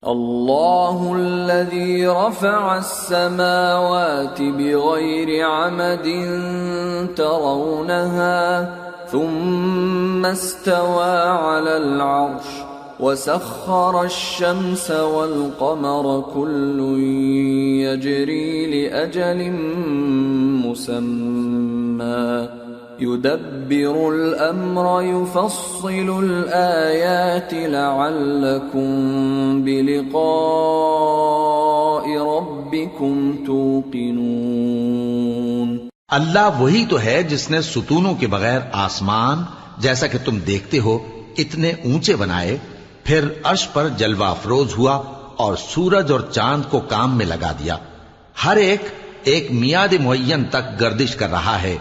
اللہ الذی رفع السماوات بغیر عمد ترونها ثم استوى على العرش وسخر الشمس والقمر كل يجري لأجل مسمى يدبر الأمر يفصل الآيات لعلكم بلقاء ربكم توقنون۔ اللہ وہی تو ہے جس نے ستونوں کے بغیر آسمان جیسا کہ تم دیکھتے ہو اتنے اونچے بنائے، پھر عرش پر جلوہ افروز ہوا اور سورج اور چاند کو کام میں لگا دیا، ہر ایک میعاد معین تک گردش کر رہا ہے،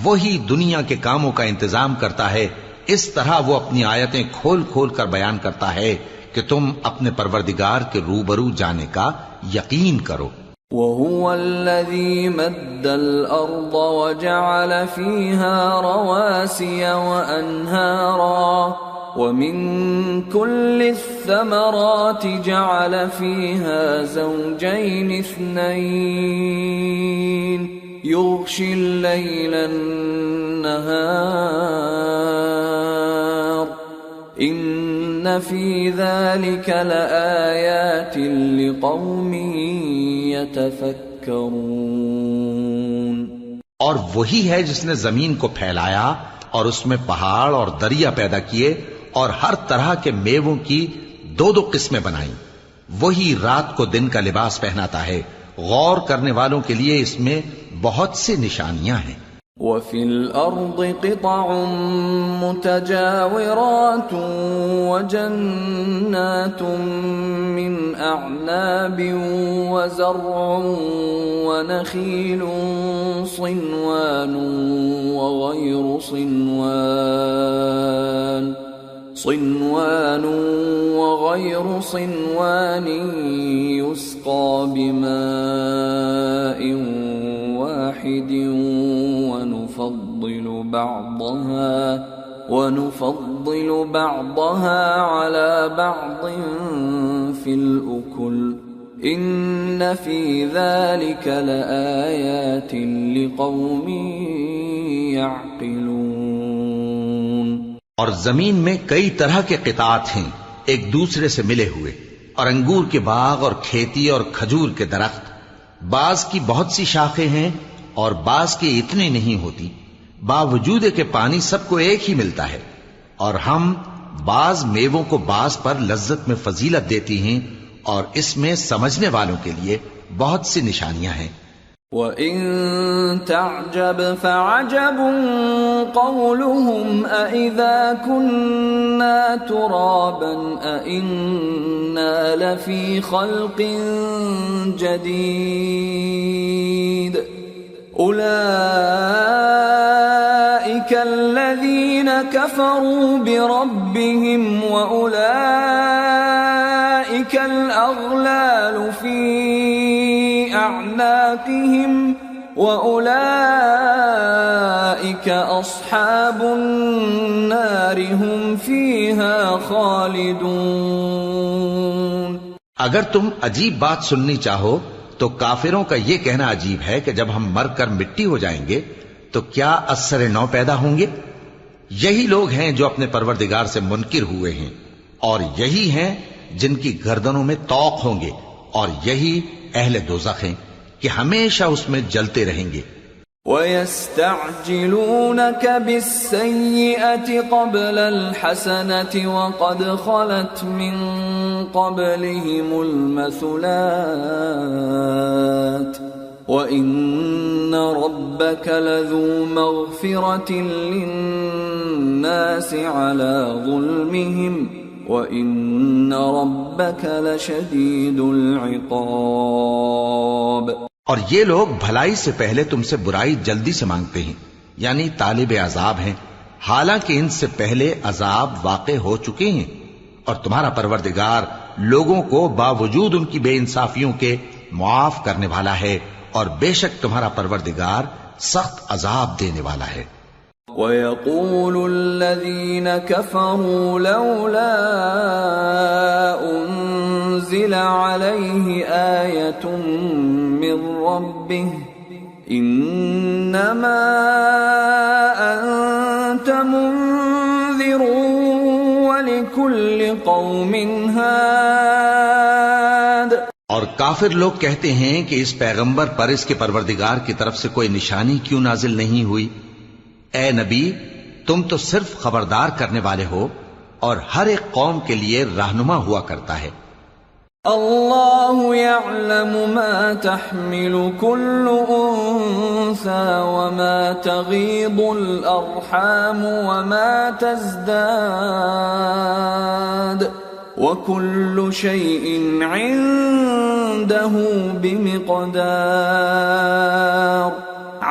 وہی دنیا کے کاموں کا انتظام کرتا ہے، اس طرح وہ اپنی آیتیں کھول کھول کر بیان کرتا ہے کہ تم اپنے پروردگار کے روبرو جانے کا یقین کرو۔ وَهُوَ الَّذِي مَدَّ الْأَرْضَ وَجَعَلَ فِيهَا رَوَاسِيَ وَأَنْهَارًا وَمِن كُلِّ الثَّمَرَاتِ جَعَلَ فِيهَا زَوْجَيْنِ اثْنَيْنِ يُغْشِي اللَّيْلَ النَّهَارَ إِنَّ فِي ذَلِكَ لَآيَاتٍ لِقَوْمٍ يَتَفَكَّرُونَ۔ اور وہی ہے جس نے زمین کو پھیلایا اور اس میں پہاڑ اور دریا پیدا کیے اور ہر طرح کے میووں کی دو دو قسمیں بنائیں، وہی رات کو دن کا لباس پہناتا ہے، غور کرنے والوں کے لیے اس میں بہت سی نشانیاں ہیں۔ وَفِي الْأَرْضِ قِطَعٌ مُتَجَاوِرَاتٌ وَجَنَّاتٌ مِّنْ أَعْنَابٍ وَزَرْعٌ وَنَخِيلٌ صِنْوَانٌ وَغَيْرُ صِنْوَانٍ يُسْقَى بِمَاءٍ واحد ونفضل بعضها على بعض في الأكل إن في ذلك لآيات لقوم يعقلون۔ اور زمین میں کئی طرح کے قطعات ہیں ایک دوسرے سے ملے ہوئے، اور انگور کے باغ اور کھیتی اور کھجور کے درخت، بعض کی بہت سی شاخیں ہیں اور بعض کی اتنی نہیں ہوتی، باوجود کہ پانی سب کو ایک ہی ملتا ہے، اور ہم بعض میووں کو بعض پر لذت میں فضیلت دیتی ہیں، اور اس میں سمجھنے والوں کے لیے بہت سی نشانیاں ہیں۔ وَإِن تَعْجَبْ فَعَجَبٌ قَوْلُهُمْ أَإِذَا كُنَّا تُرَابًا أَإِنَّا لَفِي خَلْقٍ جَدِيدٍ أُولَئِكَ الَّذِينَ كَفَرُوا بِرَبِّهِمْ وَأُولَئِكَ الْأَغْلَالُ فِي أَعْنَاقِهِمْ وَأُولَئِكَ أَصْحَابُ النَّارِ هُمْ فِيهَا خَالِدُونَ۔ اگر تم عجیب بات سننی چاہو تو کافروں کا یہ کہنا عجیب ہے کہ جب ہم مر کر مٹی ہو جائیں گے تو کیا اثر نو پیدا ہوں گے؟ یہی لوگ ہیں جو اپنے پروردگار سے منکر ہوئے ہیں، اور یہی ہیں جن کی گردنوں میں طوق ہوں گے، اور یہی اہل دوزخ ہیں کہ ہمیشہ اس میں جلتے رہیں گے۔ وَيَسْتَعْجِلُونَكَ بِالسَّيِّئَةِ قَبْلَ الْحَسَنَةِ وَقَدْ خَلَتْ مِنْ قَبْلِهِمُ الْمَثُلَاتُ وَإِنَّ رَبَّكَ لَذُو مَغْفِرَةٍ لِلنَّاسِ عَلَى ظُلْمِهِمْ وَإِنَّ رَبَّكَ لَشَدِيدُ الْعِقَابِ۔ اور یہ لوگ بھلائی سے پہلے تم سے برائی جلدی سے مانگتے ہیں، یعنی طالب عذاب ہیں، حالانکہ ان سے پہلے عذاب واقع ہو چکے ہیں، اور تمہارا پروردگار لوگوں کو باوجود ان کی بے انصافیوں کے معاف کرنے والا ہے، اور بے شک تمہارا پروردگار سخت عذاب دینے والا ہے۔ وَيَقُولُ الَّذِينَ كَفَرُوا لَوْلَا أُنزِلَ عَلَيْهِ آيَةٌ مِّن رَّبِّهِ إِنَّمَا أَنتَ قوم هاد اور کافر لوگ کہتے ہیں کہ اس پیغمبر پر اس کے پروردگار کی طرف سے کوئی نشانی کیوں نازل نہیں ہوئی؟ اے نبی، تم تو صرف خبردار کرنے والے ہو اور ہر ایک قوم کے لیے رہنما ہوا کرتا ہے۔ اللہ يعلم ما تحمل كل انثى وما تغيض الارحام وما تزداد وكل شيء عنده بمقدار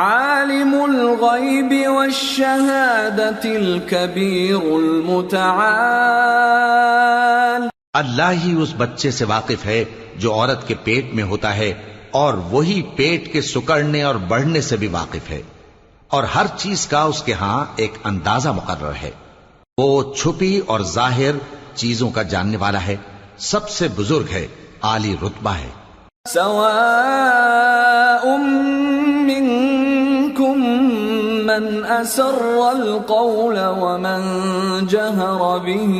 عالم الغيب والشهادة الكبير المتعال۔ اللہ ہی اس بچے سے واقف ہے جو عورت کے پیٹ میں ہوتا ہے، اور وہی پیٹ کے سکڑنے اور بڑھنے سے بھی واقف ہے، اور ہر چیز کا اس کے ہاں ایک اندازہ مقرر ہے۔ وہ چھپی اور ظاہر چیزوں کا جاننے والا ہے، سب سے بزرگ ہے، عالی رتبہ ہے۔ سواء منكم من أسر القول ومن جهر به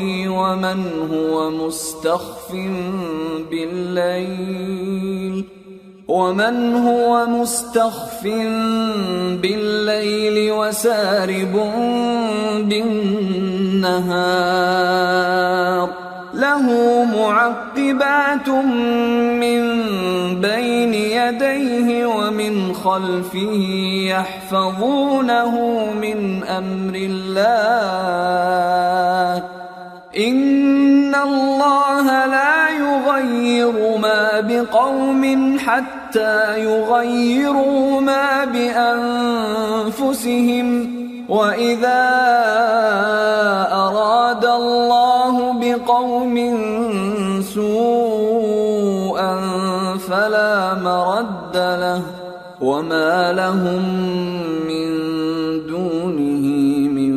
ومن هو مستخف بالليل وسارب بالنهار له معقبات من بين يديه ومن خلفه يحفظونه من أمر الله إن الله لا يغير ما بقوم حتى يغيروا ما بأنفسهم وَإِذَا أَرَادَ اللَّهُ بِقَوْمٍ سُوءًا فَلَا مَرَدَّ لَهُ وَمَا لَهُم مِّن دُونِهِ مِن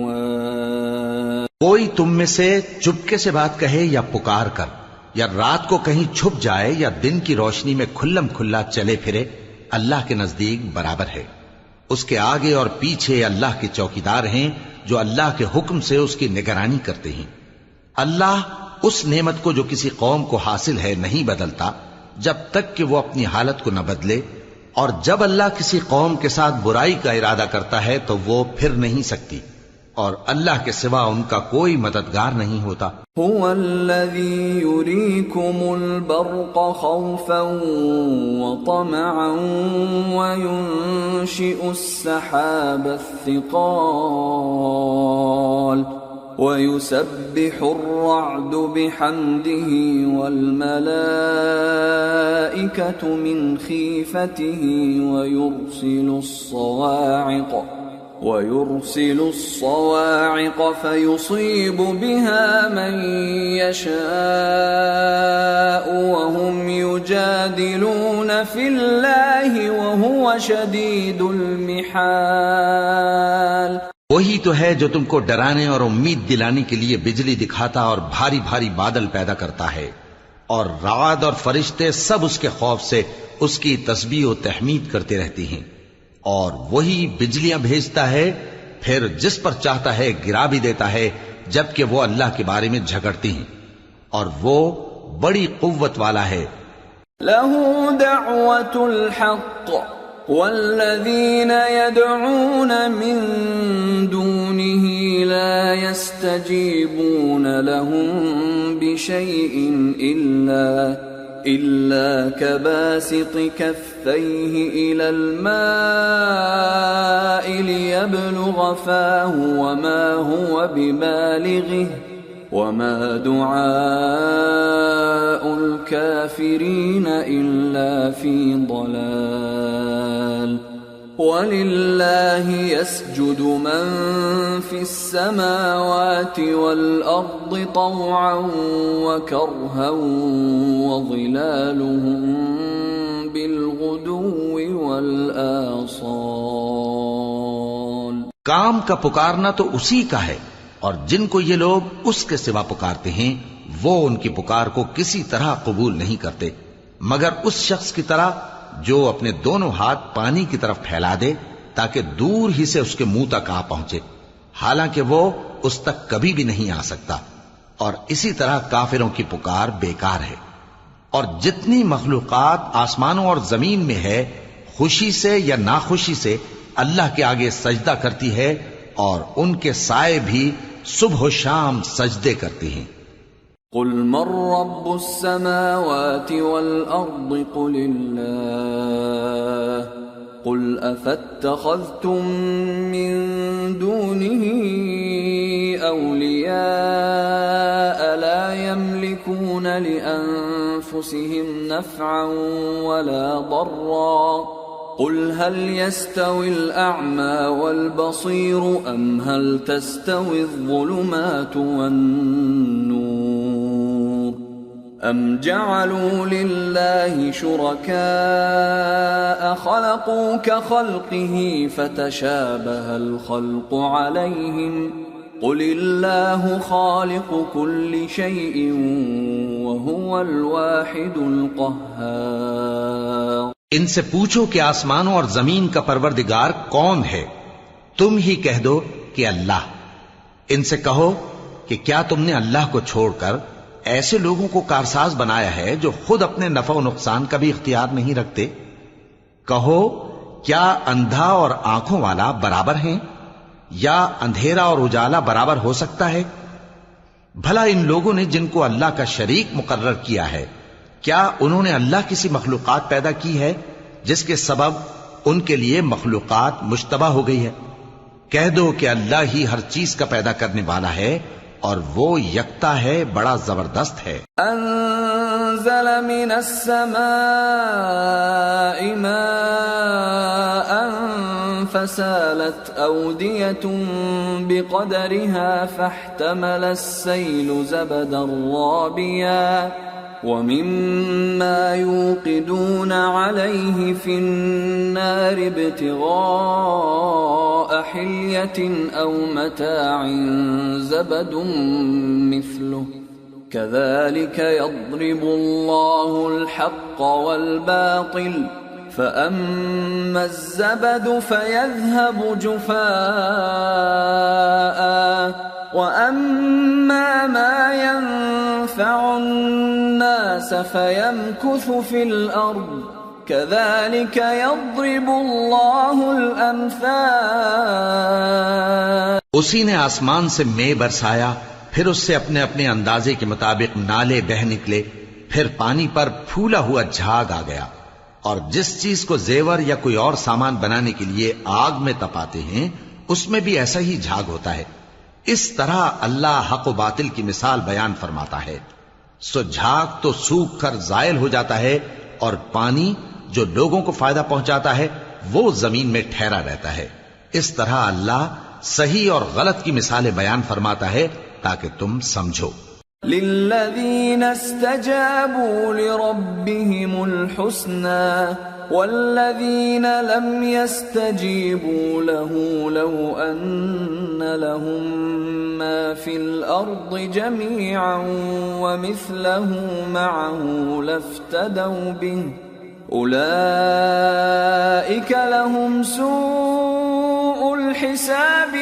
وَالٍ۔ کوئی تم میں سے چپکے سے بات کہے یا پکار کر، یا رات کو کہیں چھپ جائے یا دن کی روشنی میں کھلم کھلا چلے پھرے، اللہ کے نزدیک برابر ہے۔ اس کے آگے اور پیچھے اللہ کے چوکیدار ہیں جو اللہ کے حکم سے اس کی نگرانی کرتے ہیں۔ اللہ اس نعمت کو جو کسی قوم کو حاصل ہے نہیں بدلتا جب تک کہ وہ اپنی حالت کو نہ بدلے، اور جب اللہ کسی قوم کے ساتھ برائی کا ارادہ کرتا ہے تو وہ پھر نہیں سکتی، اور اللہ کے سوا ان کا کوئی مددگار نہیں ہوتا۔ هو الذي يريكم البرق خوفا وطمعا وينشئ السحاب الثقال ويسبح الرعد بحمده والملائكة من خيفته ويرسل الصواعق فيصيب بها من يشاء وهم يجادلون في الله وهو شديد المحال۔ وہی تو ہے جو تم کو ڈرانے اور امید دلانے کے لیے بجلی دکھاتا اور بھاری بھاری بادل پیدا کرتا ہے، اور رعد اور فرشتے سب اس کے خوف سے اس کی تسبیح و تحمید کرتے رہتے ہیں، اور وہی بجلیاں بھیجتا ہے، پھر جس پر چاہتا ہے گرا بھی دیتا ہے، جبکہ وہ اللہ کے بارے میں جھگڑتی ہیں، اور وہ بڑی قوت والا ہے۔ لَهُ دَعْوَةُ الْحَقِّ وَالَّذِينَ يَدْعُونَ مِن دُونِهِ لَا يَسْتَجِيبُونَ لَهُم بِشَيْءٍ إِلَّا كَبَاسِطِ كَفَّيْهِ إِلَى الْمَاءِ لِيَبْلُغَ فَاهُ وَمَا هُوَ بِبَالِغِهِ وَمَا دُعَاءُ الْكَافِرِينَ إِلَّا فِي ضَلَالٍ۔ وَلِلَّهِ يَسْجُدُ مَن فِي السَّمَاوَاتِ وَالْأَرْضِ طَوْعًا وَكَرْهًا وَظِلَالُهُم بِالْغُدُوِّ وَالْآصَالِ۔ کام کا پکارنا تو اسی کا ہے، اور جن کو یہ لوگ اس کے سوا پکارتے ہیں وہ ان کی پکار کو کسی طرح قبول نہیں کرتے مگر اس شخص کی طرح جو اپنے دونوں ہاتھ پانی کی طرف پھیلا دے تاکہ دور ہی سے اس کے منہ تک آ پہنچے، حالانکہ وہ اس تک کبھی بھی نہیں آ سکتا، اور اسی طرح کافروں کی پکار بیکار ہے. اور جتنی مخلوقات آسمانوں اور زمین میں ہے خوشی سے یا ناخوشی سے اللہ کے آگے سجدہ کرتی ہے، اور ان کے سائے بھی صبح و شام سجدے کرتے ہیں. قل من رب السماوات والأرض قل الله قل أفاتخذتم من دونه أولياء لا يملكون لأنفسهم نفعا ولا ضرا قل هل يستوي الأعمى والبصير أم هل تستوي الظلمات والنور أم جعلوا لله شركاء خلقوا كخلقه فتشابه الخلق عليهم قل الله خالق كل شيء وهو الواحد القهار. ان سے پوچھو کہ آسمانوں اور زمین کا پروردگار کون ہے؟ تم ہی کہہ دو کہ اللہ. ان سے کہو کہ کیا تم نے اللہ کو چھوڑ کر ایسے لوگوں کو کارساز بنایا ہے جو خود اپنے نفع و نقصان کا بھی اختیار نہیں رکھتے؟ کہو کیا اندھا اور آنکھوں والا برابر ہیں، یا اندھیرا اور اجالا برابر ہو سکتا ہے؟ بھلا ان لوگوں نے جن کو اللہ کا شریک مقرر کیا ہے، کیا انہوں نے اللہ کسی مخلوقات پیدا کی ہے جس کے سبب ان کے لیے مخلوقات مشتبہ ہو گئی ہے؟ کہہ دو کہ اللہ ہی ہر چیز کا پیدا کرنے والا ہے، اور وہ یکتا ہے، بڑا زبردست ہے. انزل من السماء ماء فسالت أودية بقدرها فاحتمل السيل زبدا رابيا ومما يوقدون عليه في النار ابتغاء حلية أو متاع زبد مثله كذلك يضرب الله الحق والباطل فأما الزبد فيذهب جفاء وأما ما ينفع الناس فيمكث في الأرض كذلك يضرب الله الأمثال. اسی نے آسمان سے مے برسایا، پھر اس سے اپنے اپنے اندازے کے مطابق نالے بہہ نکلے، پھر پانی پر پھولا ہوا جھاگ آ گیا. اور جس چیز کو زیور یا کوئی اور سامان بنانے کے لیے آگ میں تپاتے ہیں اس میں بھی ایسا ہی جھاگ ہوتا ہے. اس طرح اللہ حق و باطل کی مثال بیان فرماتا ہے. سو جھاگ تو سوکھ کر زائل ہو جاتا ہے، اور پانی جو لوگوں کو فائدہ پہنچاتا ہے وہ زمین میں ٹھہرا رہتا ہے. اس طرح اللہ صحیح اور غلط کی مثالیں بیان فرماتا ہے تاکہ تم سمجھو. للذين استجابوا لربهم الحسنى والذين لم يستجيبوا له لو أن لهم ما في الأرض جميعا ومثله معه لافتدوا به أولئك لهم سوء الحساب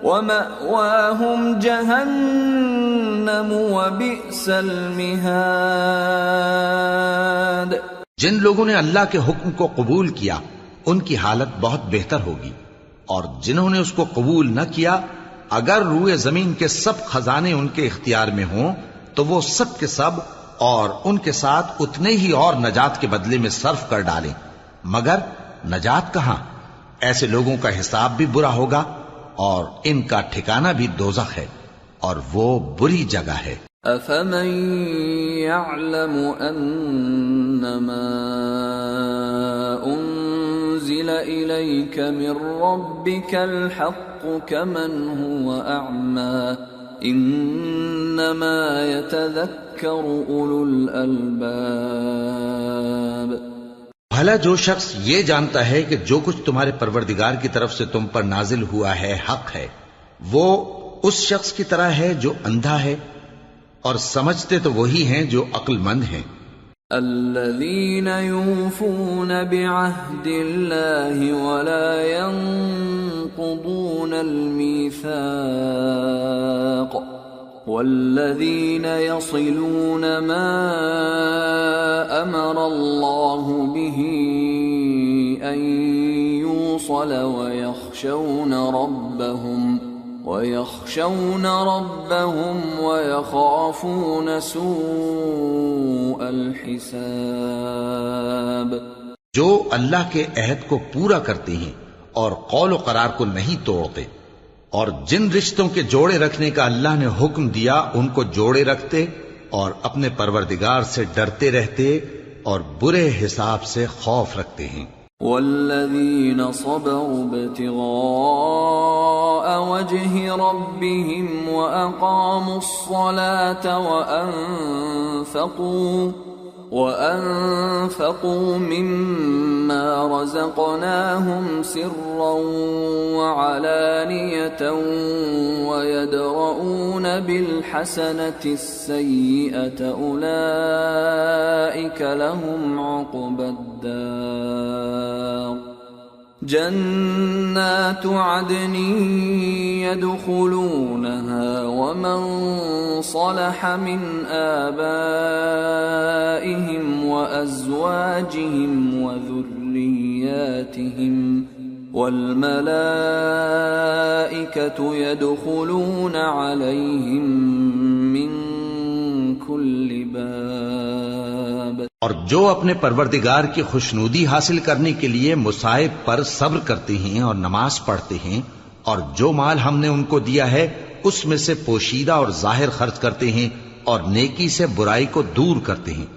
ومأواهم جہنم وبئس المہاد. جن لوگوں نے اللہ کے حکم کو قبول کیا ان کی حالت بہت بہتر ہوگی، اور جنہوں نے اس کو قبول نہ کیا اگر روئے زمین کے سب خزانے ان کے اختیار میں ہوں تو وہ سب کے سب اور ان کے ساتھ اتنے ہی اور نجات کے بدلے میں صرف کر ڈالیں، مگر نجات کہاں؟ ایسے لوگوں کا حساب بھی برا ہوگا اور ان کا ٹھکانہ بھی دوزخ ہے، اور وہ بری جگہ ہے. افمن يعلم انما انزل اليك من ربك الحق كمن هو اعمى انما يتذكر اولو الالباب. بھلا جو شخص یہ جانتا ہے کہ جو کچھ تمہارے پروردگار کی طرف سے تم پر نازل ہوا ہے حق ہے، وہ اس شخص کی طرح ہے جو اندھا ہے، اور سمجھتے تو وہی ہیں جو عقل مند ہیں. الذين يوفون بعهد الله ولا ينقضون الميثاق والذين يصلون ما أمر الله به أن يوصل ويخشون ربهم ويخافون سوء الحساب. جو اللہ کے عہد کو پورا کرتے ہیں اور قول و قرار کو نہیں توڑتے، اور جن رشتوں کے جوڑے رکھنے کا اللہ نے حکم دیا ان کو جوڑے رکھتے اور اپنے پروردگار سے ڈرتے رہتے اور برے حساب سے خوف رکھتے ہیں. والذین صبروا ابتغاء وجه ربهم وأقاموا الصلاة وأنفقوا مما رزقناهم سرا وعلانية ويدرؤون بالحسنة السيئة أولئك لهم عقبى الدار. جنات عدن يدخلونها ومن صلح من آبائهم وأزواجهم وذرياتهم والملائكة يدخلون عليهم من كل باب. اور جو اپنے پروردگار کی خوشنودی حاصل کرنے کے لیے مصائب پر صبر کرتے ہیں اور نماز پڑھتے ہیں، اور جو مال ہم نے ان کو دیا ہے اس میں سے پوشیدہ اور ظاہر خرچ کرتے ہیں اور نیکی سے برائی کو دور کرتے ہیں،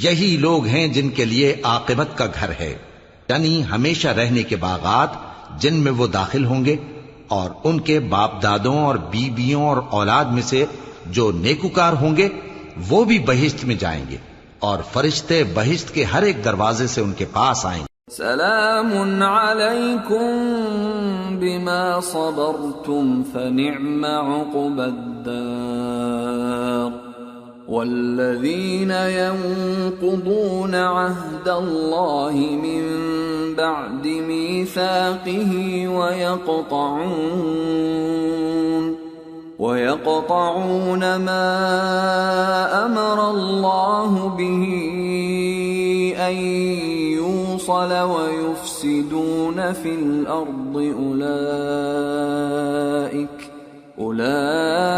یہی لوگ ہیں جن کے لیے عاقبت کا گھر ہے، یعنی ہمیشہ رہنے کے باغات جن میں وہ داخل ہوں گے، اور ان کے باپ دادوں اور بیویوں اور اولاد میں سے جو نیکوکار ہوں گے وہ بھی بہشت میں جائیں گے، اور فرشتے بہشت کے ہر ایک دروازے سے ان کے پاس آئیں گے. سلام علیکم بما صبرتم فنعم عقبى الدار. والذین ينقضون عهد الله من بعد ميثاقه ويقطعون ما أمر الله به أن يوصل ويفسدون في الأرض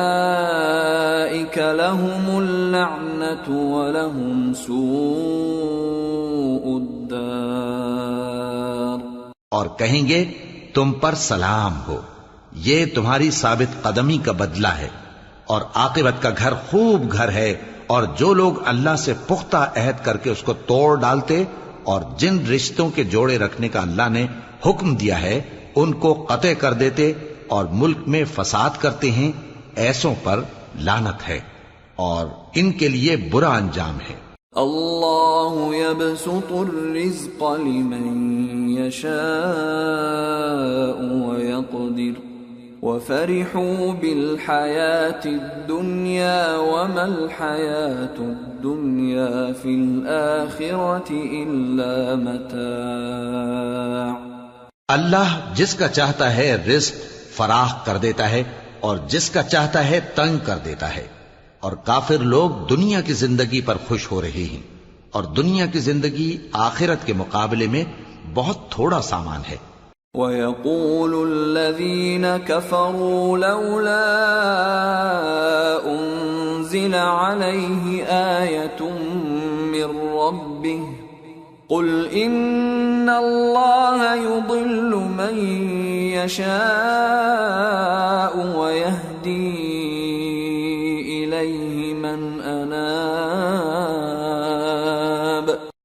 أولئك لهم اللعنة ولهم سوء الدار. اور کہیں گے تم پر سلام ہو، یہ تمہاری ثابت قدمی کا بدلہ ہے، اور عاقبت کا گھر خوب گھر ہے. اور جو لوگ اللہ سے پختہ عہد کر کے اس کو توڑ ڈالتے اور جن رشتوں کے جوڑے رکھنے کا اللہ نے حکم دیا ہے ان کو قطع کر دیتے اور ملک میں فساد کرتے ہیں، ایسوں پر لعنت ہے اور ان کے لیے برا انجام ہے. اللہ يبسط الرزق لمن يشاء ويقدر وفرحوا بالحياة الدنيا وما الحياة الدنيا في الآخرة إلا متاع. اللہ جس کا چاہتا ہے رزق فراخ کر دیتا ہے اور جس کا چاہتا ہے تنگ کر دیتا ہے، اور کافر لوگ دنیا کی زندگی پر خوش ہو رہے ہیں، اور دنیا کی زندگی آخرت کے مقابلے میں بہت تھوڑا سامان ہے. وَيَقُولُ الَّذِينَ كَفَرُوا لَوْلَا أُنزِلَ عَلَيْهِ آيَةٌ مِّن رَّبِّهِ قُلْ إِنَّ اللَّهَ يُضِلُّ مَن يَشَاءُ وَيَهْدِي إِلَيْهِ مَنْ أَنَابَ.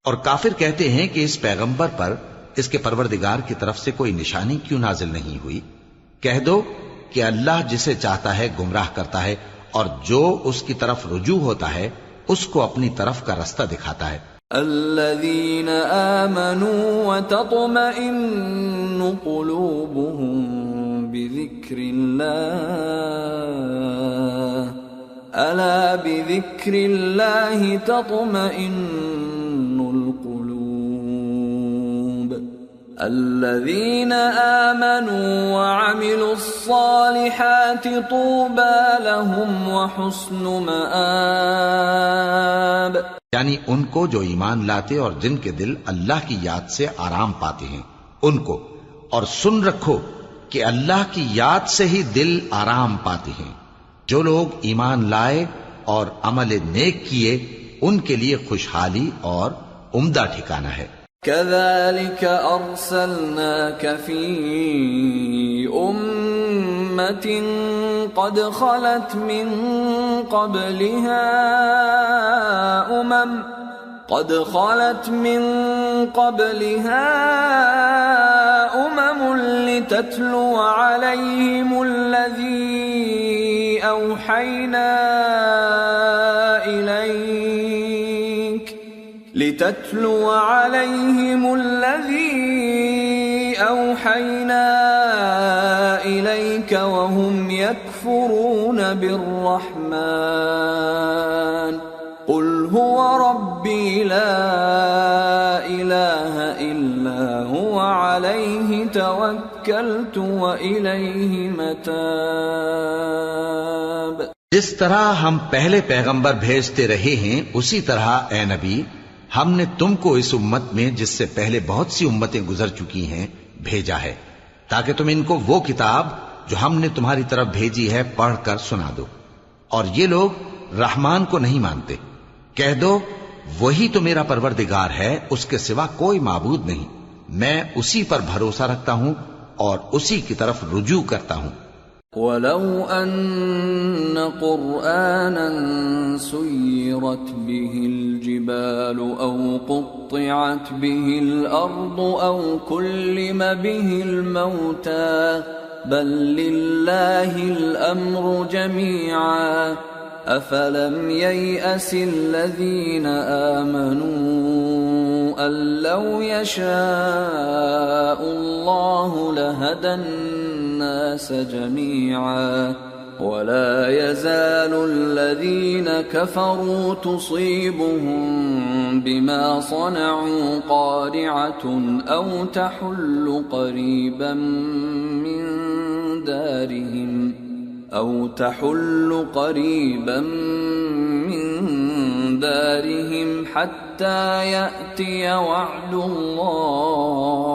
اور کافر کہتے ہیں کہ اس پیغمبر پر اس کے پروردگار کی طرف سے کوئی نشانی کیوں نازل نہیں ہوئی؟ کہہ دو کہ اللہ جسے چاہتا ہے گمراہ کرتا ہے، اور جو اس کی طرف رجوع ہوتا ہے اس کو اپنی طرف کا رستہ دکھاتا ہے. الذين آمنوا وتطمئن قلوبهم بذكر الله ألا بذكر الله تطمئن القلوب الذين آمنوا وعملوا الصالحات طوبى لهم وحسن مآب، یعنی ان کو جو ایمان لاتے اور جن کے دل اللہ کی یاد سے آرام پاتے ہیں ان کو، اور سن رکھو کہ اللہ کی یاد سے ہی دل آرام پاتے ہیں۔ جو لوگ ایمان لائے اور عمل نیک کیے ان کے لیے خوشحالی اور عمدہ ٹھکانہ ہے۔ كذلك أرسلناك في أمة قد خلت من قبلها أمم لتتلو عليهم الذي أوحينا إليك وهم يكفرون بالرحمن قل هو ربي لا إله إلا هو عليه توكلت وإليه متاب۔ جس طرح ہم پہلے پیغمبر بھیجتے رہے ہیں اسی طرح اے نبی ہم نے تم کو اس امت میں جس سے پہلے بہت سی امتیں گزر چکی ہیں بھیجا ہے تاکہ تم ان کو وہ کتاب جو ہم نے تمہاری طرف بھیجی ہے پڑھ کر سنا دو، اور یہ لوگ رحمان کو نہیں مانتے۔ کہہ دو وہی تو میرا پروردگار ہے، اس کے سوا کوئی معبود نہیں، میں اسی پر بھروسہ رکھتا ہوں اور اسی کی طرف رجوع کرتا ہوں۔ وَلَوْ أَنَّ قُرْآنًا سُيِّرَتْ بِهِ الْجِبَالُ أَوْ قُطِّعَتْ بِهِ الْأَرْضُ أَوْ كُلِّمَ بِهِ الْمَوْتَى بَل لِّلَّهِ الْأَمْرُ جَمِيعًا أَفَلَمْ يَيْأَسِ الَّذِينَ آمَنُوا أَن لَّوْ يَشَاءُ اللَّهُ لَهَدَى النَّاسَ جَمِيعًا وَلَا يَزَالُ الَّذِينَ كَفَرُوا تُصِيبُهُم بِمَا صَنَعُوا قَارِعَةٌ أَوْ تَحُلُّ قَرِيبًا من دارهم حتى يأتي وعد الله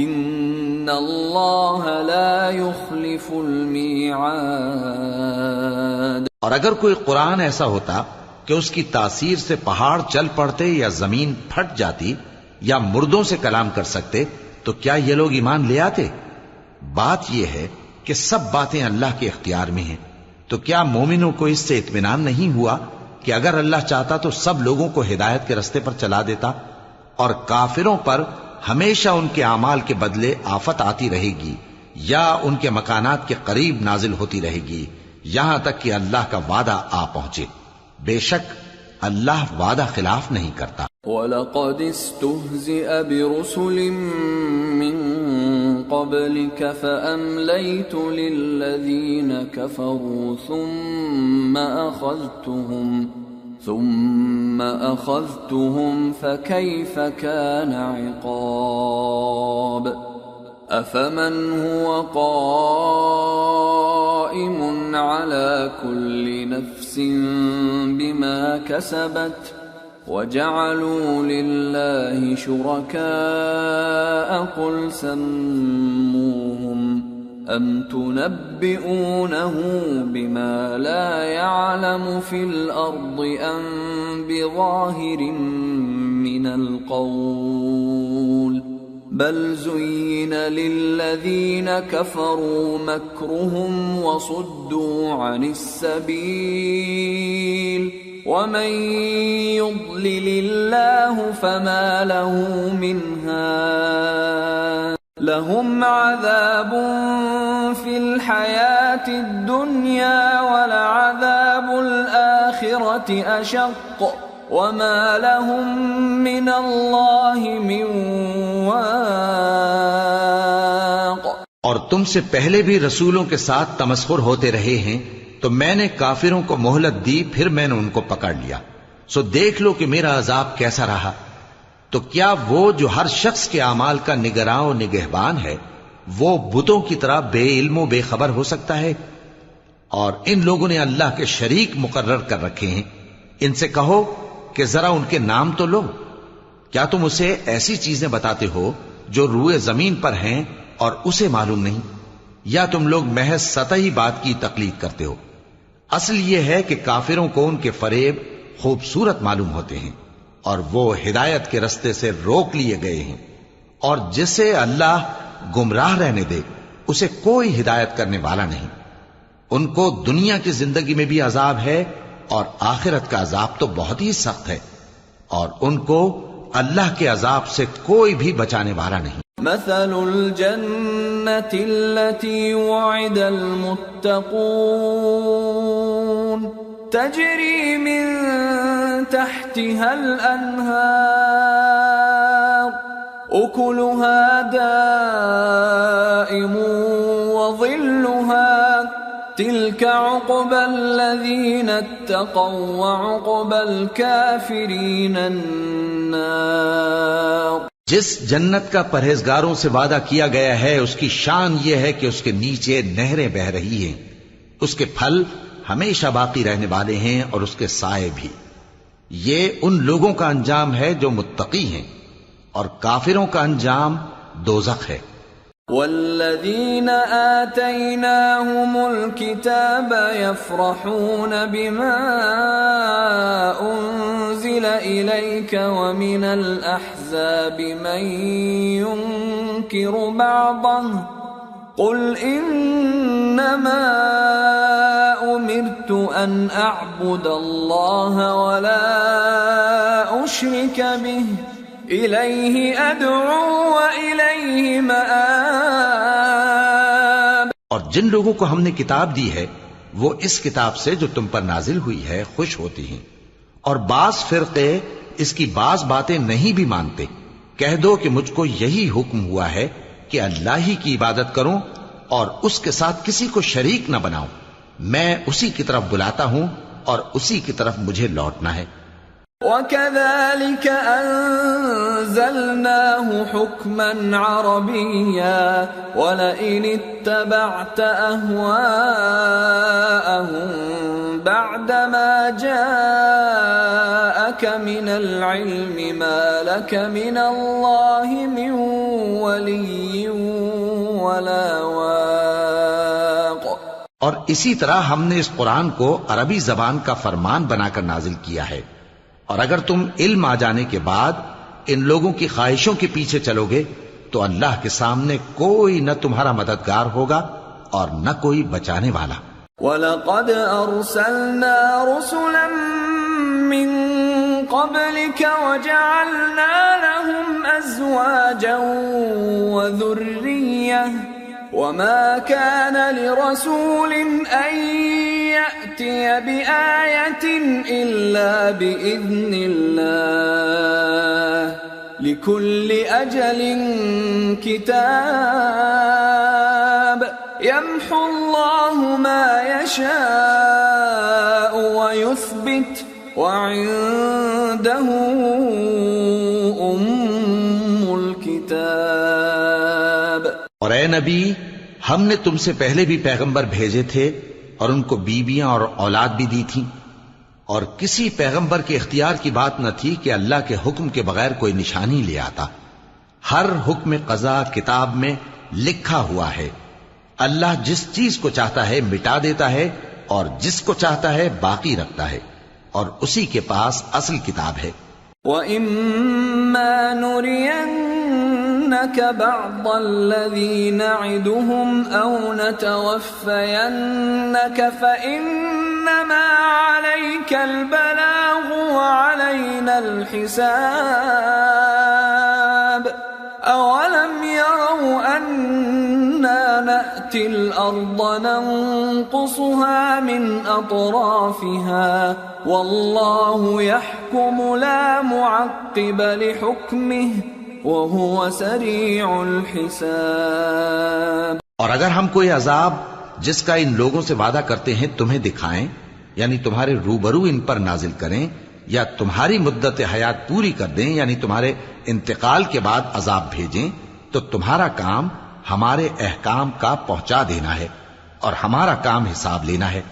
إن الله لا يخلف الميعاد۔ اور اگر کوئی قرآن ایسا ہوتا کہ اس کی تاثیر سے پہاڑ چل پڑتے یا زمین پھٹ جاتی یا مردوں سے کلام کر سکتے تو کیا یہ لوگ ایمان لے آتے؟ بات یہ ہے کہ سب باتیں اللہ کے اختیار میں ہیں، تو کیا مومنوں کو اس سے اطمینان نہیں ہوا کہ اگر اللہ چاہتا تو سب لوگوں کو ہدایت کے رستے پر چلا دیتا؟ اور کافروں پر ہمیشہ ان کے اعمال کے بدلے آفت آتی رہے گی یا ان کے مکانات کے قریب نازل ہوتی رہے گی یہاں تک کہ اللہ کا وعدہ آ پہنچے۔ بے شک اللہ وعدہ خلاف نہیں کرتا۔ وَلَقَدِ اسْتُهْزِئَ بِرُسُلٍ مِّن قَبْلِكَ فَأَمْلَيْتُ لِلَّذِينَ كَفَرُوا ثُمَّ أَخَذْتُهُمْ فَكَيْفَ كَانَ عِقَابِ أَفَمَنْ هُوَ قَائِمٌ عَلَى كُلِّ نَفْسٍ بِمَا كَسَبَتْ وَجَعَلُوا لِلَّهِ شُرَكَاءَ قُلْ سَمُّوهُمْ أَمْ تُنَبِّئُونَهُ بِمَا لَا يَعْلَمُ فِي الْأَرْضِ أَمْ بِظَاهِرٍ مِّنَ الْقَوْلِ بَلْ زُيِّنَ لِلَّذِينَ كَفَرُوا مَكْرُهُمْ وَصُدُّوا عَنِ السَّبِيلِ وَمَن يُضْلِلِ اللَّهُ فَمَا لَهُ مِنْ هَادٍ لَهُمْ عَذَابٌ فِي الْحَيَاةِ الدُّنْيَا وَلَعَذَابُ الْآخِرَةِ أَشَقُّ وَمَا لَهُم مِّنَ اللَّهِ مِن وَاقٍ۔ اور تم سے پہلے بھی رسولوں کے ساتھ تمسخر ہوتے رہے ہیں تو میں نے کافروں کو مہلت دی، پھر میں نے ان کو پکڑ لیا، سو دیکھ لو کہ میرا عذاب کیسا رہا۔ تو کیا وہ جو ہر شخص کے اعمال کا نگراں و نگہبان ہے وہ بتوں کی طرح بے علم و بے خبر ہو سکتا ہے؟ اور ان لوگوں نے اللہ کے شریک مقرر کر رکھے ہیں. ان سے کہو کہ ذرا ان کے نام تو لو. کیا تم اسے ایسی چیزیں بتاتے ہو جو روئے زمین پر ہیں اور اسے معلوم نہیں؟ یا تم لوگ محض سطحی بات کی تقلید کرتے ہو؟ اصل یہ ہے کہ کافروں کو ان کے فریب خوبصورت معلوم ہوتے ہیں اور وہ ہدایت کے رستے سے روک لیے گئے ہیں، اور جسے اللہ گمراہ رہنے دے اسے کوئی ہدایت کرنے والا نہیں. ان کو دنیا کی زندگی میں بھی عذاب ہے اور آخرت کا عذاب تو بہت ہی سخت ہے، اور ان کو اللہ کے عذاب سے کوئی بھی بچانے والا نہیں. مثل الجنة التي وعد المتقون تجري من تحتها الأنهار أكلها دائم وظلها تلك عقبى الذين اتقوا وعقبى الكافرين النار. جس جنت کا پرہیزگاروں سے وعدہ کیا گیا ہے اس کی شان یہ ہے کہ اس کے نیچے نہریں بہ رہی ہیں، اس کے پھل ہمیشہ باقی رہنے والے ہیں اور اس کے سائے بھی. یہ ان لوگوں کا انجام ہے جو متقی ہیں، اور کافروں کا انجام دوزخ ہے. والذين آتيناهم الكتاب يفرحون بما أنزل إليك ومن الأحزاب من ينكر بعضه قل إنما أمرت أن أعبد الله ولا أشرك به إليه أدعو وإليه مآب. اور جن لوگوں کو ہم نے کتاب دی ہے وہ اس کتاب سے جو تم پر نازل ہوئی ہے خوش ہوتی ہیں، اور بعض فرقے اس کی بعض باتیں نہیں بھی مانتے. کہہ دو کہ مجھ کو یہی حکم ہوا ہے کہ اللہ ہی کی عبادت کروں اور اس کے ساتھ کسی کو شریک نہ بناؤں. میں اسی کی طرف بلاتا ہوں اور اسی کی طرف مجھے لوٹنا ہے. وَكَذَلِكَ أَنزَلْنَاهُ حُكْمًا عَرَبِيًّا وَلَئِنِ اتَّبَعْتَ أَهْوَاءَهُمْ بَعْدَمَا جَاءَكَ مِنَ الْعِلْمِ مَا لَكَ مِنَ اللَّهِ مِنْ وَلِيٍّ وَلَا وَاقٍ. اور اسی طرح ہم نے اس قرآن کو عربی زبان کا فرمان بنا کر نازل کیا ہے، اور اگر تم علم آ جانے کے بعد ان لوگوں کی خواہشوں کے پیچھے چلو گے تو اللہ کے سامنے کوئی نہ تمہارا مددگار ہوگا اور نہ کوئی بچانے والا. وَلَقَدْ أَرْسَلْنَا رُسُلًا مِّن قَبْلِكَ وَجَعَلْنَا لَهُمْ أَزْوَاجًا وَذُرِّيَّةً وَمَا كَانَ لِرَسُولٍ أَن يَأْتِيَ بِآيَةٍ إِلَّا بِإِذْنِ اللَّهِ لِكُلِّ أَجَلٍ كِتَابٌ يَمْحُو اللَّهُ مَا يَشَاءُ وَيُثْبِتُ وَعِندَهُ أُمُّ الْكِتَابِ. اور اے نبی، ہم نے تم سے پہلے بھی پیغمبر بھیجے تھے اور ان کو بیویاں اور اولاد بھی دی تھی، اور کسی پیغمبر کے اختیار کی بات نہ تھی کہ اللہ کے حکم کے بغیر کوئی نشانی لے آتا. ہر حکم قضا کتاب میں لکھا ہوا ہے. اللہ جس چیز کو چاہتا ہے مٹا دیتا ہے اور جس کو چاہتا ہے باقی رکھتا ہے، اور اسی کے پاس اصل کتاب ہے. وَإِمَّا نُرِيَنَّكَ بَعْضَ الَّذِي نَعِدُهُمْ أَوْ نَتَوَفَّيَنَّكَ فَإِنَّمَا عَلَيْكَ الْبَلَاغُ وَعَلَيْنَا الْحِسَابُ. أَوَلَمْ يَرَوْا أَنَّا نَأْتِي الْأَرْضَ نَنقُصُهَا مِنْ أَطْرَافِهَا وَاللَّهُ يَحْكُمُ لَا مُعَقِّبَ لِحُكْمِهِ وَهُوَ سَرِيعُ الْحِسَابِ. اور اگر ہم کوئی عذاب جس کا ان لوگوں سے وعدہ کرتے ہیں تمہیں دکھائیں، یعنی تمہارے روبرو ان پر نازل کریں، یا تمہاری مدت حیات پوری کر دیں، یعنی تمہارے انتقال کے بعد عذاب بھیجیں، تو تمہارا کام ہمارے احکام کا پہنچا دینا ہے اور ہمارا کام حساب لینا ہے۔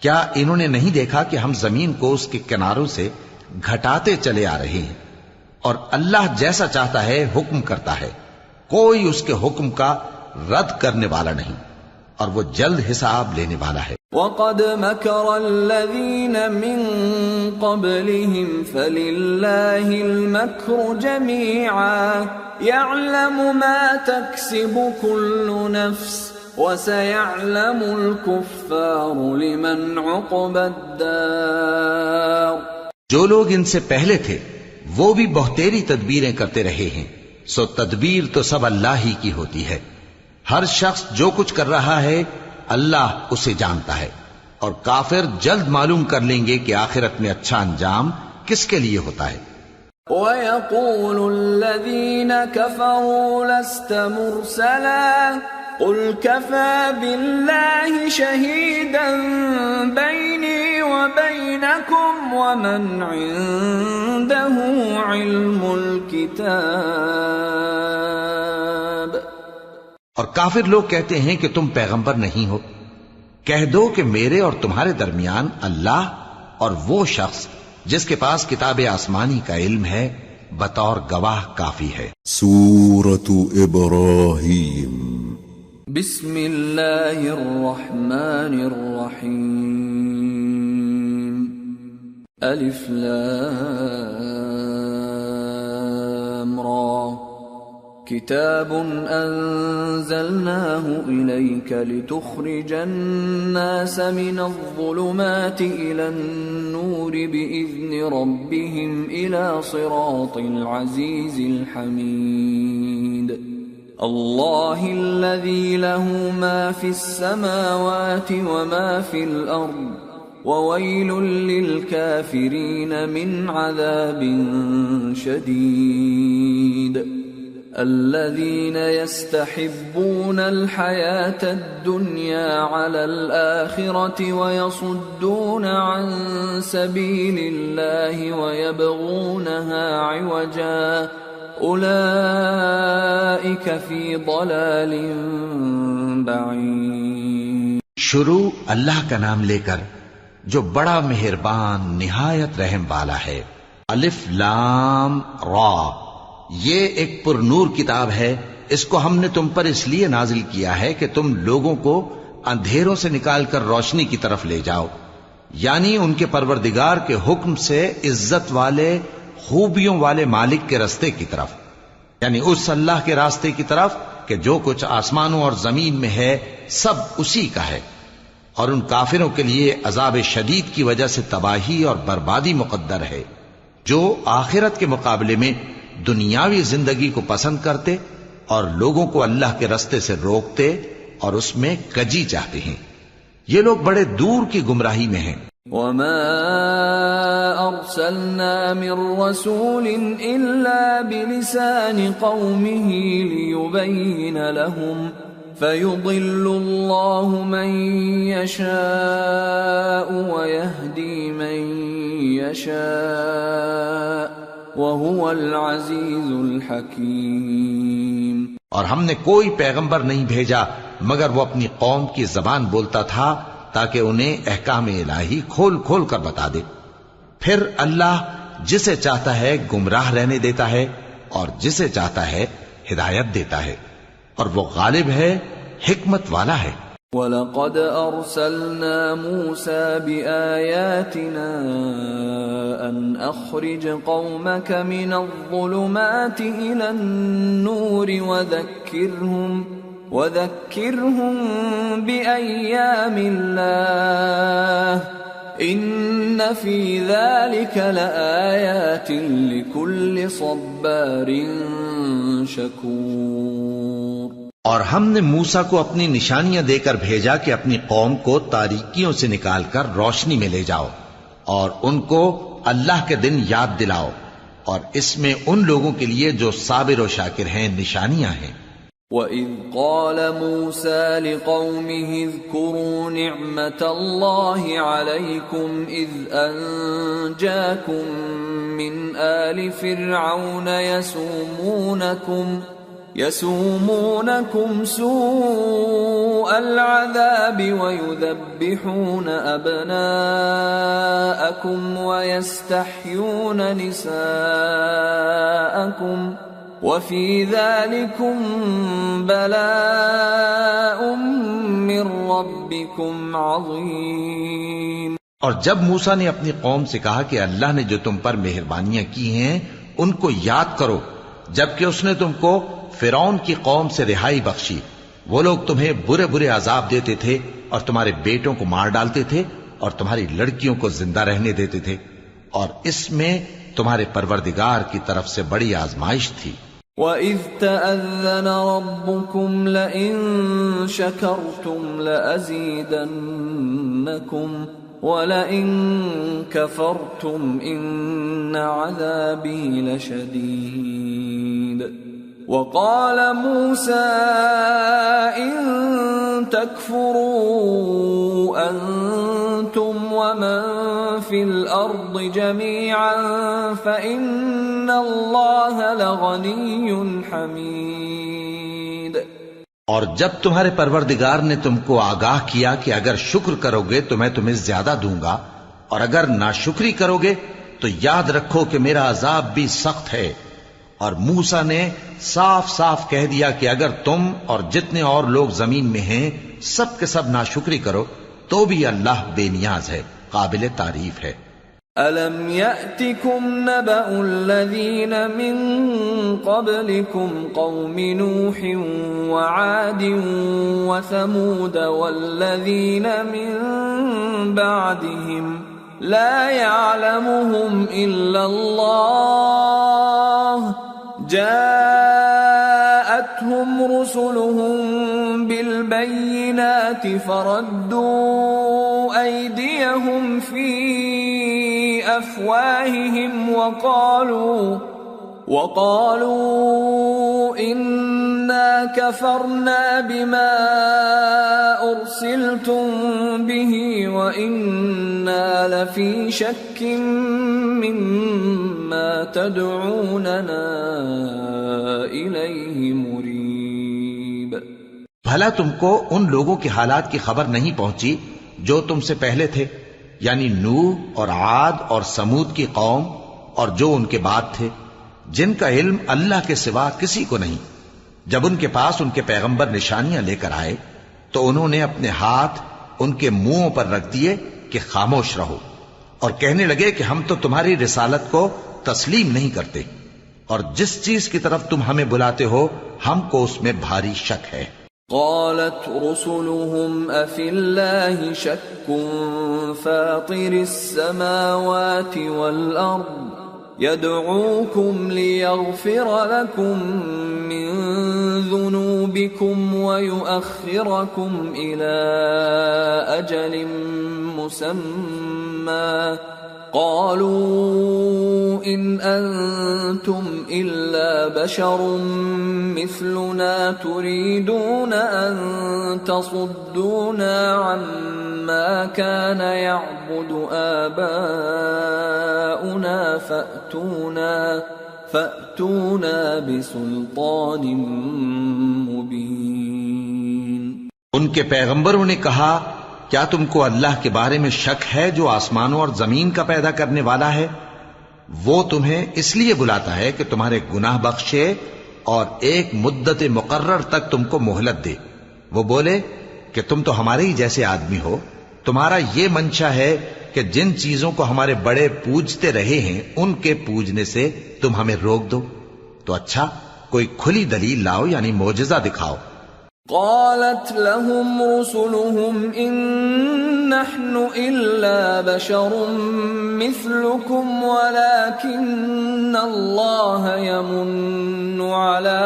کیا انہوں نے نہیں دیکھا کہ ہم زمین کو اس کے کناروں سے گھٹاتے چلے آ رہے ہیں، اور اللہ جیسا چاہتا ہے حکم کرتا ہے، کوئی اس کے حکم کا رد کرنے والا نہیں، اور وہ جلد حساب لینے والا ہے۔ وَقَدْ مَكَرَ الَّذِينَ مِن قَبْلِهِمْ فَلِلَّهِ الْمَكْرُ جَمِيعًا يَعْلَمُ مَا تَكْسِبُ كُلُّ نَفْسٍ وَسَيَعْلَمُ الْكُفَّارُ لِمَنْ عُقْبَى الدَّارِ۔ جو لوگ ان سے پہلے تھے وہ بھی بہتیری تدبیریں کرتے رہے ہیں، سو تدبیر تو سب اللہ ہی کی ہوتی ہے۔ ہر شخص جو کچھ کر رہا ہے اللہ اسے جانتا ہے، اور کافر جلد معلوم کر لیں گے کہ آخرت میں اچھا انجام کس کے لیے ہوتا ہے۔ وَيَقُولُ الَّذِينَ كَفَرُوا لَسْتَ مُرْسَلًا قُلْ كَفَى بِاللَّهِ شَهِيدًا بَيْنِي وَبَيْنَكُمْ وَمَنْ عِندَهُ عِلْمُ الْكِتَابِ۔ اور کافر لوگ کہتے ہیں کہ تم پیغمبر نہیں ہو، کہہ دو کہ میرے اور تمہارے درمیان اللہ اور وہ شخص جس کے پاس کتاب آسمانی کا علم ہے بطور گواہ کافی ہے۔ سورة ابراہیم۔ بسم اللہ الرحمن الرحیم۔ الف لام را کتاب انزلناه الیک لتخرج الناس من الظلمات الى النور باذن ربهم الى صراط العزیز الحمید۔ اللہ الذی له ما فی السماوات وما فی الارض وویل للکافرین من عذاب شدید۔ الذین یستحبون الحیاة الدنیا علی الآخرة ویصدون عن سبیل اللہ ویبغونها عوجا اولئک فی ضلال بعید۔ شروع اللہ کا نام لے کر جو بڑا مہربان نہایت رحم والا ہے۔ الف لام را، یہ ایک پر نور کتاب ہے، اس کو ہم نے تم پر اس لیے نازل کیا ہے کہ تم لوگوں کو اندھیروں سے نکال کر روشنی کی طرف لے جاؤ، یعنی ان کے پروردگار کے حکم سے عزت والے خوبیوں والے مالک کے راستے کی طرف، یعنی اس اللہ کے راستے کی طرف کہ جو کچھ آسمانوں اور زمین میں ہے سب اسی کا ہے، اور ان کافروں کے لیے عذاب شدید کی وجہ سے تباہی اور بربادی مقدر ہے، جو آخرت کے مقابلے میں دنیاوی زندگی کو پسند کرتے اور لوگوں کو اللہ کے راستے سے روکتے اور اس میں کجی چاہتے ہیں، یہ لوگ بڑے دور کی گمراہی میں ہیں۔ وما ارسلنا من رسول الا بلسان قومه ليبين لهم فيضل الله من يشاء ويهدي من يشاء وَهُوَ الْعَزِيزُ الْحَكِيمُ۔ اور ہم نے کوئی پیغمبر نہیں بھیجا مگر وہ اپنی قوم کی زبان بولتا تھا تاکہ انہیں احکام الہی کھول کھول کر بتا دے، پھر اللہ جسے چاہتا ہے گمراہ رہنے دیتا ہے اور جسے چاہتا ہے ہدایت دیتا ہے، اور وہ غالب ہے، حکمت والا ہے۔ وَلَقَدْ أَرْسَلْنَا مُوسَى بِآيَاتِنَا أَنْ أَخْرِجْ قَوْمَكَ مِنَ الظُّلُمَاتِ إِلَى النُّورِ وَذَكِّرْهُمْ بِأَيَّامِ اللَّهِ إِنَّ فِي ذَلِكَ لَآيَاتٍ لِكُلِّ صَبَّارٍ شَكُورٍ۔ اور ہم نے موسیٰ کو اپنی نشانیاں دے کر بھیجا کہ اپنی قوم کو تاریکیوں سے نکال کر روشنی میں لے جاؤ، اور ان کو اللہ کے دن یاد دلاؤ، اور اس میں ان لوگوں کے لیے جو صابر و شاکر ہیں نشانیاں ہیں۔ وَإِذْ قَالَ مُوسَى لِقَوْمِهِ اذْكُرُوا نِعْمَةَ اللَّهِ عَلَيْكُمْ إِذْ أَنْجَاكُمْ مِنْ آلِ فِرْعَوْنَ يَسُومُونَكُمْ سُوءَ الْعَذَابِ وَيُذَبِّحُونَ أَبْنَاءَكُمْ وَيَسْتَحْيُونَ نِسَاءَكُمْ وَفِي ذَلِكُمْ بَلَاءٌ مِّن رَّبِّكُمْ عَظِيمٌ۔ اور جب موسیٰ نے اپنی قوم سے کہا کہ اللہ نے جو تم پر مہربانیاں کی ہیں ان کو یاد کرو، جبکہ اس نے تم کو فرعون کی قوم سے رہائی بخشی، وہ لوگ تمہیں برے برے عذاب دیتے تھے اور تمہارے بیٹوں کو مار ڈالتے تھے اور تمہاری لڑکیوں کو زندہ رہنے دیتے تھے، اور اس میں تمہارے پروردگار کی طرف سے بڑی آزمائش تھی۔ وَإِذْ تَأَذَّنَ رَبُّكُمْ لَئِن شَكَرْتُمْ لَأَزِيدَنَّكُمْ وَلَئِن كَفَرْتُمْ إِنَّ عَذَابِي لَشَدِيدٌ۔ وَقَالَ مُوسَىٰ إِن تَكْفُرُوا أَنتُمْ وَمَن فِي الْأَرْضِ جَمِيعًا فَإِنَّ اللَّهَ لَغَنِيٌّ حَمِيدٌ۔ اور جب تمہارے پروردگار نے تم کو آگاہ کیا کہ اگر شکر کرو گے تو میں تمہیں زیادہ دوں گا، اور اگر ناشکری کرو گے تو یاد رکھو کہ میرا عذاب بھی سخت ہے۔ اور موسیٰ نے صاف صاف کہہ دیا کہ اگر تم اور جتنے اور لوگ زمین میں ہیں سب کے سب ناشکری کرو تو بھی اللہ بے نیاز ہے، قابل تعریف ہے۔ أَلَمْ يَأْتِكُمْ نَبَأُ الَّذِينَ مِنْ قَبْلِكُمْ قَوْمِ نُوحٍ وَعَادٍ وَثَمُودَ وَالَّذِينَ مِنْ بَعْدِهِمْ لَا يَعْلَمُهُمْ إِلَّا اللَّهُ جَاءَتْهُمْ رُسُلُهُم بِالْبَيِّنَاتِ فَرَدُّوا أَيْدِيَهُمْ فِي أَفْوَاهِهِمْ وَقَالُوا إِنَّا كَفَرْنَا بِمَا أُرْسِلْتُمْ بِهِ وَإِنَّا لَفِي شَكٍّ مِّمَّا تَدْعُونَنَا إِلَيْهِ مُرِيبٍ۔ بھلا تم کو ان لوگوں کے حالات کی خبر نہیں پہنچی جو تم سے پہلے تھے، یعنی نوح اور عاد اور سمود کی قوم اور جو ان کے بعد تھے، جن کا علم اللہ کے سوا کسی کو نہیں۔ جب ان کے پاس ان کے پیغمبر نشانیاں لے کر آئے تو انہوں نے اپنے ہاتھ ان کے منہوں پر رکھ دیے کہ خاموش رہو، اور کہنے لگے کہ ہم تو تمہاری رسالت کو تسلیم نہیں کرتے، اور جس چیز کی طرف تم ہمیں بلاتے ہو ہم کو اس میں بھاری شک ہے۔ قالت رسلهم أفي الله شك فاطر السماوات والأرض يدعوكم ليغفر لكم من ذنوبكم ويؤخركم إلى أجل مسمى قالوا إن أنتم إلا بشر مثلنا تريدون أن تصدونا عما كان يعبد آباؤنا فأتونا بسلطان مبين۔ ان کے پیغمبروں نے کہا کیا تم کو اللہ کے بارے میں شک ہے جو آسمانوں اور زمین کا پیدا کرنے والا ہے؟ وہ تمہیں اس لیے بلاتا ہے کہ تمہارے گناہ بخشے اور ایک مدت مقرر تک تم کو مہلت دے۔ وہ بولے کہ تم تو ہمارے ہی جیسے آدمی ہو، تمہارا یہ منشا ہے کہ جن چیزوں کو ہمارے بڑے پوجتے رہے ہیں ان کے پوجنے سے تم ہمیں روک دو، تو اچھا کوئی کھلی دلیل لاؤ، یعنی معجزہ دکھاؤ۔ قالت لهم رسلهم إن نحن إلا بشر مثلكم ولكن الله يمن على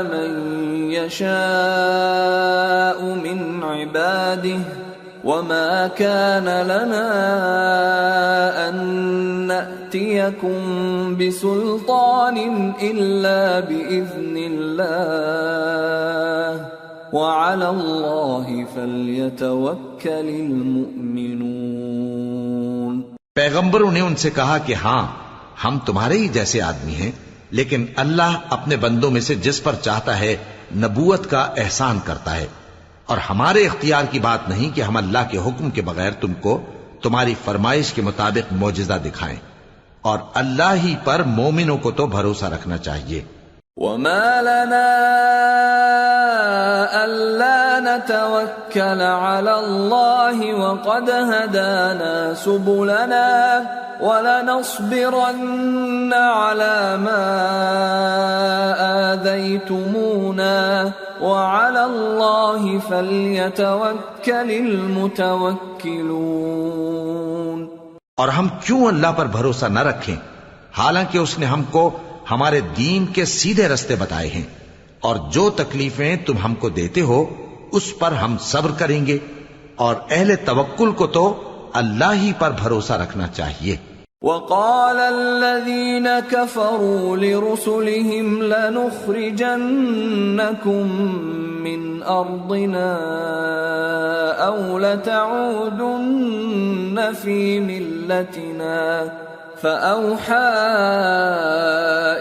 من يشاء من عباده وما كان لنا أن نأتيكم بسلطان إلا بإذن الله وعلى الله فليتوكل المؤمنون۔ پیغمبروں نے ان سے کہا کہ ہاں ہم تمہارے ہی جیسے آدمی ہیں، لیکن اللہ اپنے بندوں میں سے جس پر چاہتا ہے نبوت کا احسان کرتا ہے، اور ہمارے اختیار کی بات نہیں کہ ہم اللہ کے حکم کے بغیر تم کو تمہاری فرمائش کے مطابق معجزہ دکھائیں، اور اللہ ہی پر مومنوں کو تو بھروسہ رکھنا چاہیے۔ وما لنا ألا نتوكل على الله وقد هدانا سبلنا ولنصبرن على ما آذيتمونا وعلى الله فليتوكل المتوكلون۔ اور ہم کیوں اللہ پر بھروسہ نہ رکھیں حالانکہ اس نے ہم کو ہمارے دین کے سیدھے رستے بتائے ہیں، اور جو تکلیفیں تم ہم کو دیتے ہو اس پر ہم صبر کریں گے، اور اہل توکل کو تو اللہ ہی پر بھروسہ رکھنا چاہیے۔ وقال الذين كفروا لرسلهم لنخرجنكم من أرضنا أو لتعودن في ملتنا فأوحى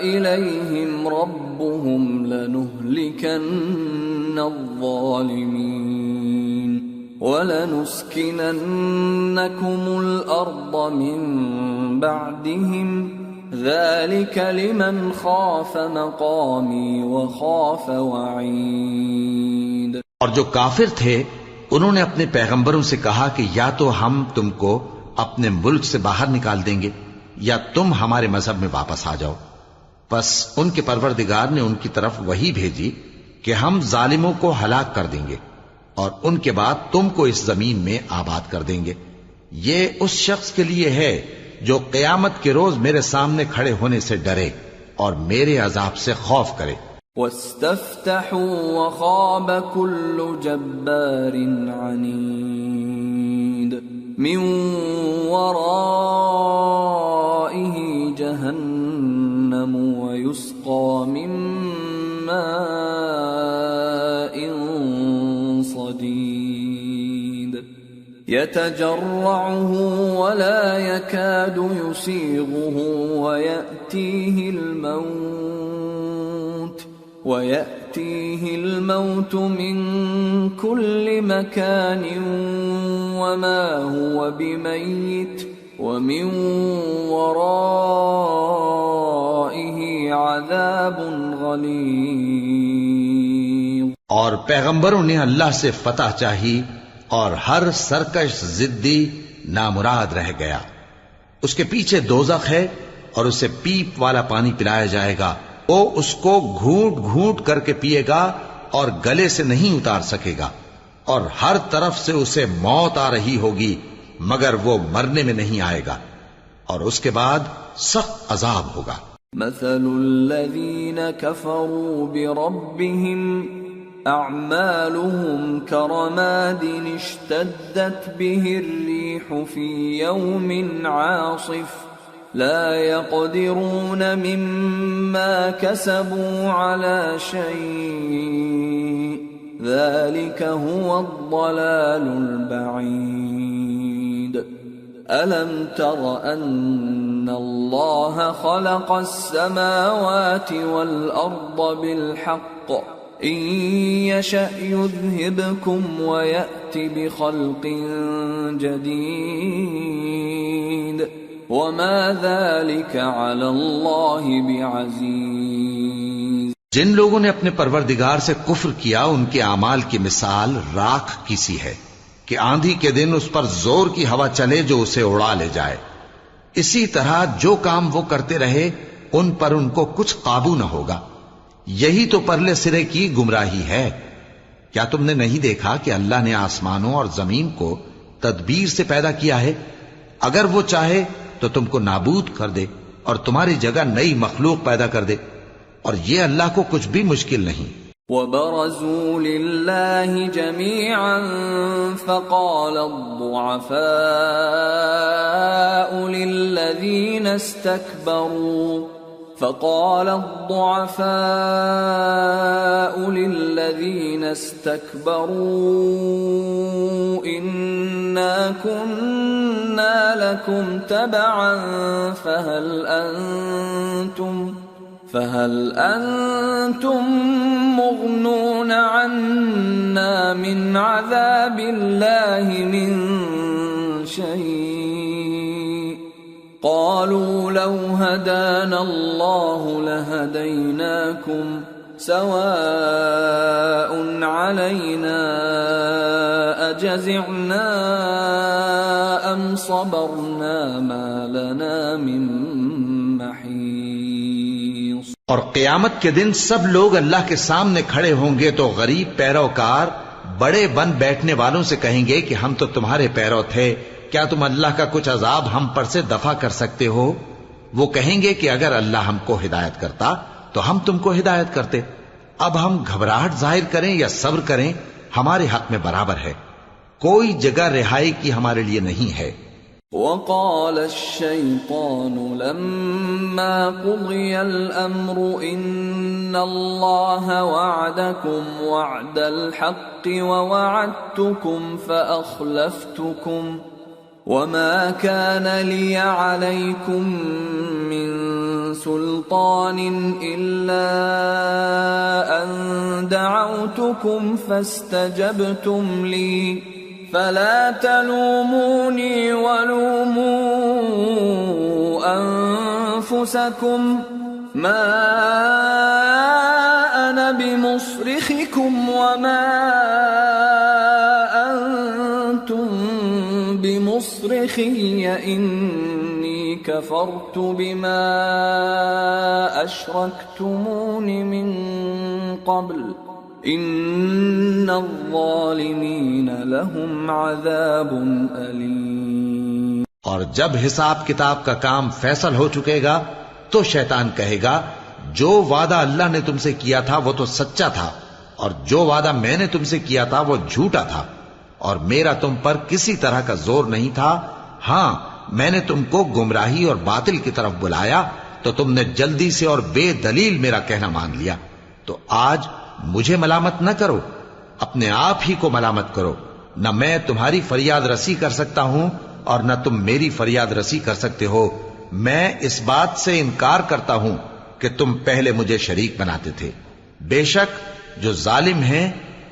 إليهم ربهم لنهلكن الظالمين وَلَنُسْكِنَنَّكُمُ الْأَرْضَ مِنْ بَعْدِهِمْ ذَلِكَ لِمَنْ خَافَ مَقَامِي وَخَافَ وَعِيدِ۔ اور جو کافر تھے انہوں نے اپنے پیغمبروں سے کہا کہ یا تو ہم تم کو اپنے ملک سے باہر نکال دیں گے یا تم ہمارے مذہب میں واپس آ جاؤ۔ پس ان کے پروردگار نے ان کی طرف وحی بھیجی کہ ہم ظالموں کو ہلاک کر دیں گے اور ان کے بعد تم کو اس زمین میں آباد کر دیں گے۔ یہ اس شخص کے لیے ہے جو قیامت کے روز میرے سامنے کھڑے ہونے سے ڈرے اور میرے عذاب سے خوف کرے۔ وَاسْتَفْتَحُوا وَخَابَ كُلُّ جَبَّارٍ عَنِيدٍ مِّن وَرَائِهِ جَهَنَّمُ وَيُسْقَى مِن مَّاءٍ صديد يتجرعه ولا يكاد يسيغه ويأتيه الموت من كل مكان وما هو بميت ومن ورائه عذاب غليظ۔ اور پیغمبروں نے اللہ سے فتح چاہی اور ہر سرکش ضدی نامراد رہ گیا۔ اس کے پیچھے دوزخ ہے اور اسے پیپ والا پانی پلایا جائے گا، وہ اس کو گھونٹ گھونٹ کر کے پیے گا اور گلے سے نہیں اتار سکے گا، اور ہر طرف سے اسے موت آ رہی ہوگی مگر وہ مرنے میں نہیں آئے گا، اور اس کے بعد سخت عذاب ہوگا۔ مثل الذين كفروا بربهم أعمالهم كرماد اشتدت به الريح في يوم عاصف لا يقدرون مما كسبوا على شيء ذلك هو الضلال البعيد۔ ألم تر أن الله خلق السماوات والأرض بالحق إن يشأ يذهبكم ويأت بخلق جديد وما ذلك على الله بعزيز۔ جن لوگوں نے اپنے پروردگار سے کفر کیا ان کے اعمال کی مثال راکھ کی سی ہے کہ آندھی کے دن اس پر زور کی ہوا چلے جو اسے اڑا لے جائے۔ اسی طرح جو کام وہ کرتے رہے ان پر ان کو کچھ قابو نہ ہوگا۔ یہی تو پرلے سرے کی گمراہی ہے۔ کیا تم نے نہیں دیکھا کہ اللہ نے آسمانوں اور زمین کو تدبیر سے پیدا کیا ہے؟ اگر وہ چاہے تو تم کو نابود کر دے اور تمہاری جگہ نئی مخلوق پیدا کر دے، اور یہ اللہ کو کچھ بھی مشکل نہیں۔ وبرزوا لله جميعا فقال الضعفاء للذين استكبروا إنا كنا لكم تبعا فهل أنتم مغنون عنا من عذاب الله من شيء قالوا لو هدانا الله لهديناكم سواء علينا أجزعنا أم صبرنا ما لنا من محيص۔ اور قیامت کے دن سب لوگ اللہ کے سامنے کھڑے ہوں گے تو غریب پیروکار بڑے بن بیٹھنے والوں سے کہیں گے کہ ہم تو تمہارے پیرو تھے، کیا تم اللہ کا کچھ عذاب ہم پر سے دفع کر سکتے ہو؟ وہ کہیں گے کہ اگر اللہ ہم کو ہدایت کرتا تو ہم تم کو ہدایت کرتے۔ اب ہم گھبراہٹ ظاہر کریں یا صبر کریں ہمارے حق میں برابر ہے، کوئی جگہ رہائی کی ہمارے لیے نہیں ہے۔ وقال الشيطان لما قضي الأمر إن الله وعدكم وعد الحق ووعدتكم فأخلفتكم وما كان لي عليكم من سلطان إلا أن دعوتكم فاستجبتم لي فلا تلوموني ولوموا أنفسكم ما أنا بمصرخكم وما أنتم بمصرخي إني كفرت بما أشركتمون من قبل ان الظالمین لهم عذاب علیم۔ اور جب حساب کتاب کا کام فیصل ہو چکے گا تو شیطان کہے گا جو وعدہ اللہ نے تم سے کیا تھا وہ تو سچا تھا اور جو وعدہ میں نے تم سے کیا تھا وہ جھوٹا تھا، اور میرا تم پر کسی طرح کا زور نہیں تھا، ہاں میں نے تم کو گمراہی اور باطل کی طرف بلایا تو تم نے جلدی سے اور بے دلیل میرا کہنا مان لیا، تو آج مجھے ملامت نہ کرو، اپنے آپ ہی کو ملامت کرو، نہ میں تمہاری فریاد رسی کر سکتا ہوں اور نہ تم میری فریاد رسی کر سکتے ہو۔ میں اس بات سے انکار کرتا ہوں کہ تم پہلے مجھے شریک بناتے تھے، بے شک جو ظالم ہیں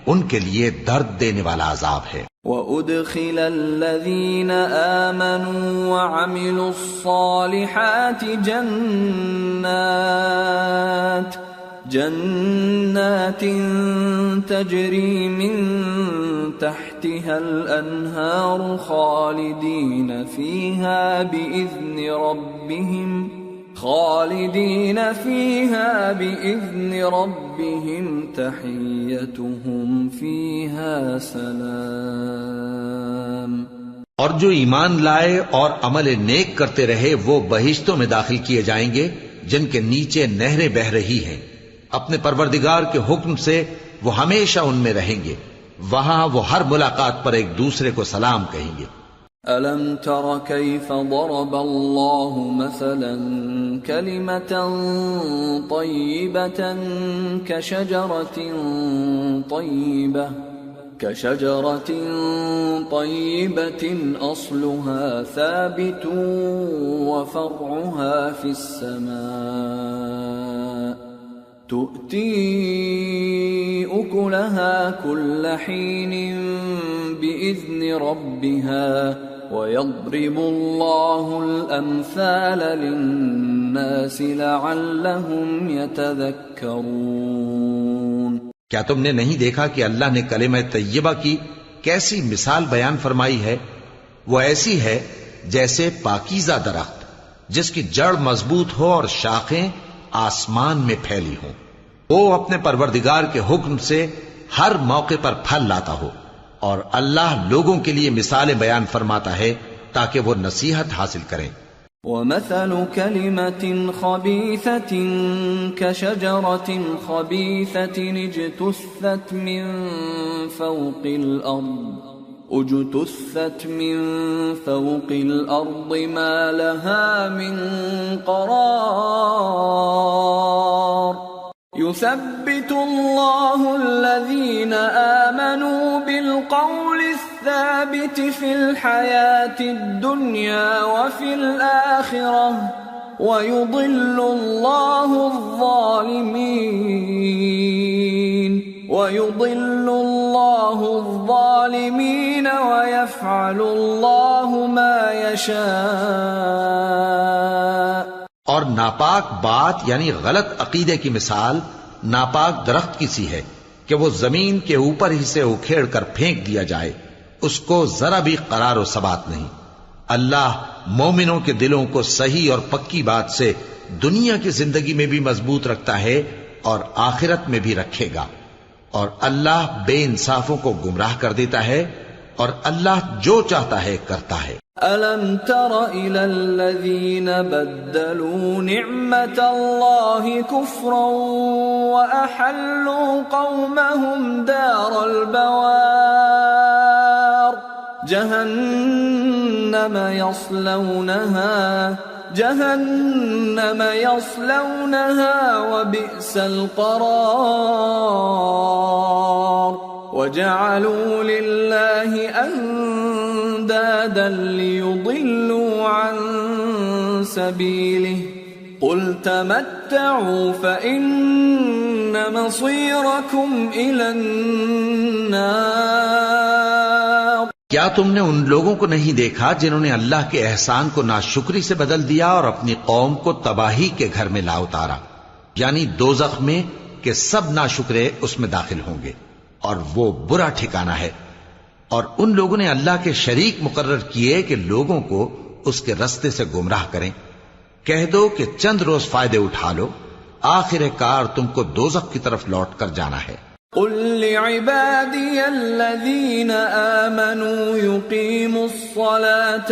ان کے لیے درد دینے والا عذاب ہے۔ وَأُدْخِلَ الَّذِينَ آمَنُوا وَعَمِلُوا الصَّالِحَاتِ جنات تجری من تحتها الانہار خالدین فیہا بإذن ربهم تحیتهم فیہا سلام۔ اور جو ایمان لائے اور عمل نیک کرتے رہے وہ بہشتوں میں داخل کیے جائیں گے جن کے نیچے نہریں بہہ رہی ہیں، اپنے پروردگار کے حکم سے وہ ہمیشہ ان میں رہیں گے، وہاں وہ ہر ملاقات پر ایک دوسرے کو سلام کہیں گے۔ أَلَمْ تَرَ كَيْفَ ضَرَبَ اللَّهُ مَثَلًا كَلِمَةً طَيِّبَةً كَشَجَرَةٍ طَيِّبَةٍ أَصْلُهَا ثَابِتٌ وَفَرْعُهَا فِي السَّمَاءِ تُؤْتِي أُكُلَهَا كُلَّ حِينٍ بِإِذْنِ رَبِّهَا وَيَضْرِبُ اللَّهُ الْأَمْثَالَ لِلنَّاسِ لَعَلَّهُمْ يَتَذَكَّرُونَ۔ کیا تم نے نہیں دیکھا کہ اللہ نے کلمہ طیبہ کی کیسی مثال بیان فرمائی ہے؟ وہ ایسی ہے جیسے پاکیزہ درخت جس کی جڑ مضبوط ہو اور شاخیں آسمان میں پھیلی ہوں، وہ اپنے پروردگار کے حکم سے ہر موقع پر پھل لاتا ہو، اور اللہ لوگوں کے لیے مثالیں بیان فرماتا ہے تاکہ وہ نصیحت حاصل کریں۔ ومثل كلمة خبيثة كشجرة خبيثة اجتثت من فوق الأرض ما لها من قرار يثبت الله الذين آمنوا بالقول الثابت في الحياة الدنيا وفي الآخرة ويضل الله الظالمين ويفعل الله ما يشاء. اور ناپاک بات یعنی غلط عقیدے کی مثال ناپاک درخت کی سی ہے کہ وہ زمین کے اوپر ہی سے اکھیڑ کر پھینک دیا جائے، اس کو ذرا بھی قرار و ثبات نہیں. اللہ مومنوں کے دلوں کو صحیح اور پکی بات سے دنیا کی زندگی میں بھی مضبوط رکھتا ہے اور آخرت میں بھی رکھے گا. اور اللہ بے انصافوں کو گمراہ کر دیتا ہے اور اللہ جو چاہتا ہے کرتا ہے. أَلَمْ تَرَ إِلَى الَّذِينَ بَدَّلُوا نِعْمَةَ اللَّهِ كُفْرًا وَأَحَلُّوا قَوْمَهُمْ دَارَ الْبَوَارِ جهنم يصلونها وبئس القرار وجعلوا لله أندادا ليضلوا عن سبيله قل تمتعوا فإن مصيركم إلى النار. کیا تم نے ان لوگوں کو نہیں دیکھا جنہوں نے اللہ کے احسان کو ناشکری سے بدل دیا اور اپنی قوم کو تباہی کے گھر میں لا اتارا، یعنی دوزخ میں کہ سب ناشکرے اس میں داخل ہوں گے اور وہ برا ٹھکانہ ہے. اور ان لوگوں نے اللہ کے شریک مقرر کیے کہ لوگوں کو اس کے رستے سے گمراہ کریں. کہہ دو کہ چند روز فائدے اٹھا لو، آخر کار تم کو دوزخ کی طرف لوٹ کر جانا ہے. قل لعبادي الذين آمنوا يقيموا الصلاة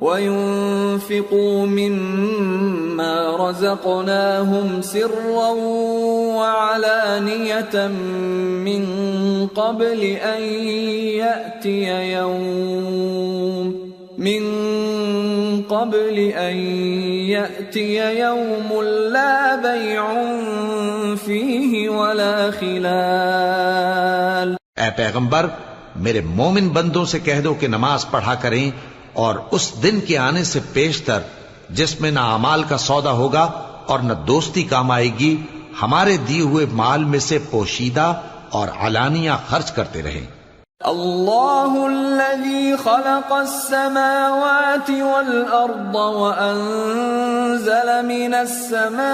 وينفقوا مما رزقناهم سرا وعلانية من قبل أن يأتي يوم لا بيع فيه ولا خلال. اے پیغمبر میرے مومن بندوں سے کہہ دو کہ نماز پڑھا کریں اور اس دن کے آنے سے پیشتر جس میں نہ اعمال کا سودا ہوگا اور نہ دوستی کام آئے گی، ہمارے دیے ہوئے مال میں سے پوشیدہ اور علانیہ خرچ کرتے رہیں. اللہ الذي خلق السماوات والأرض وأنزل من السماء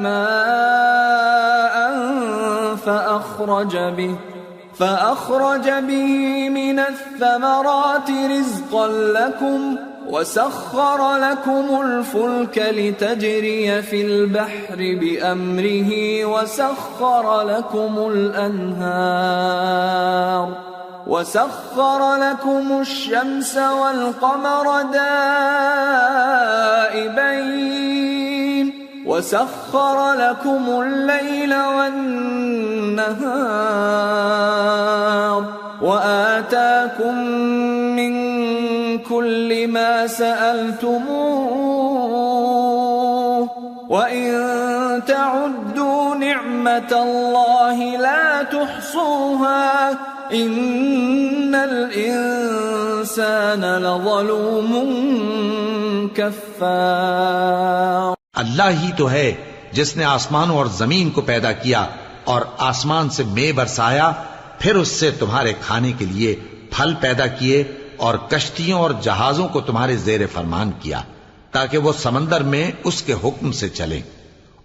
ماء فأخرج به من الثمرات رزقا لكم وسخر لكم الفلك لتجري في البحر بأمره وسخر لكم الشمس والقمر دائبين وسخر لكم الليل والنهار وآتاكم من كل ما سألتموه وإن تعدوا نعمة الله لا تحصوها إن الإنسان لظلوم كفار. اللہ ہی تو ہے جس نے آسمانوں اور زمین کو پیدا کیا اور آسمان سے مے برسایا، پھر اس سے تمہارے کھانے کے لیے پھل پیدا کیے اور کشتیوں اور جہازوں کو تمہارے زیر فرمان کیا تاکہ وہ سمندر میں اس کے حکم سے چلیں،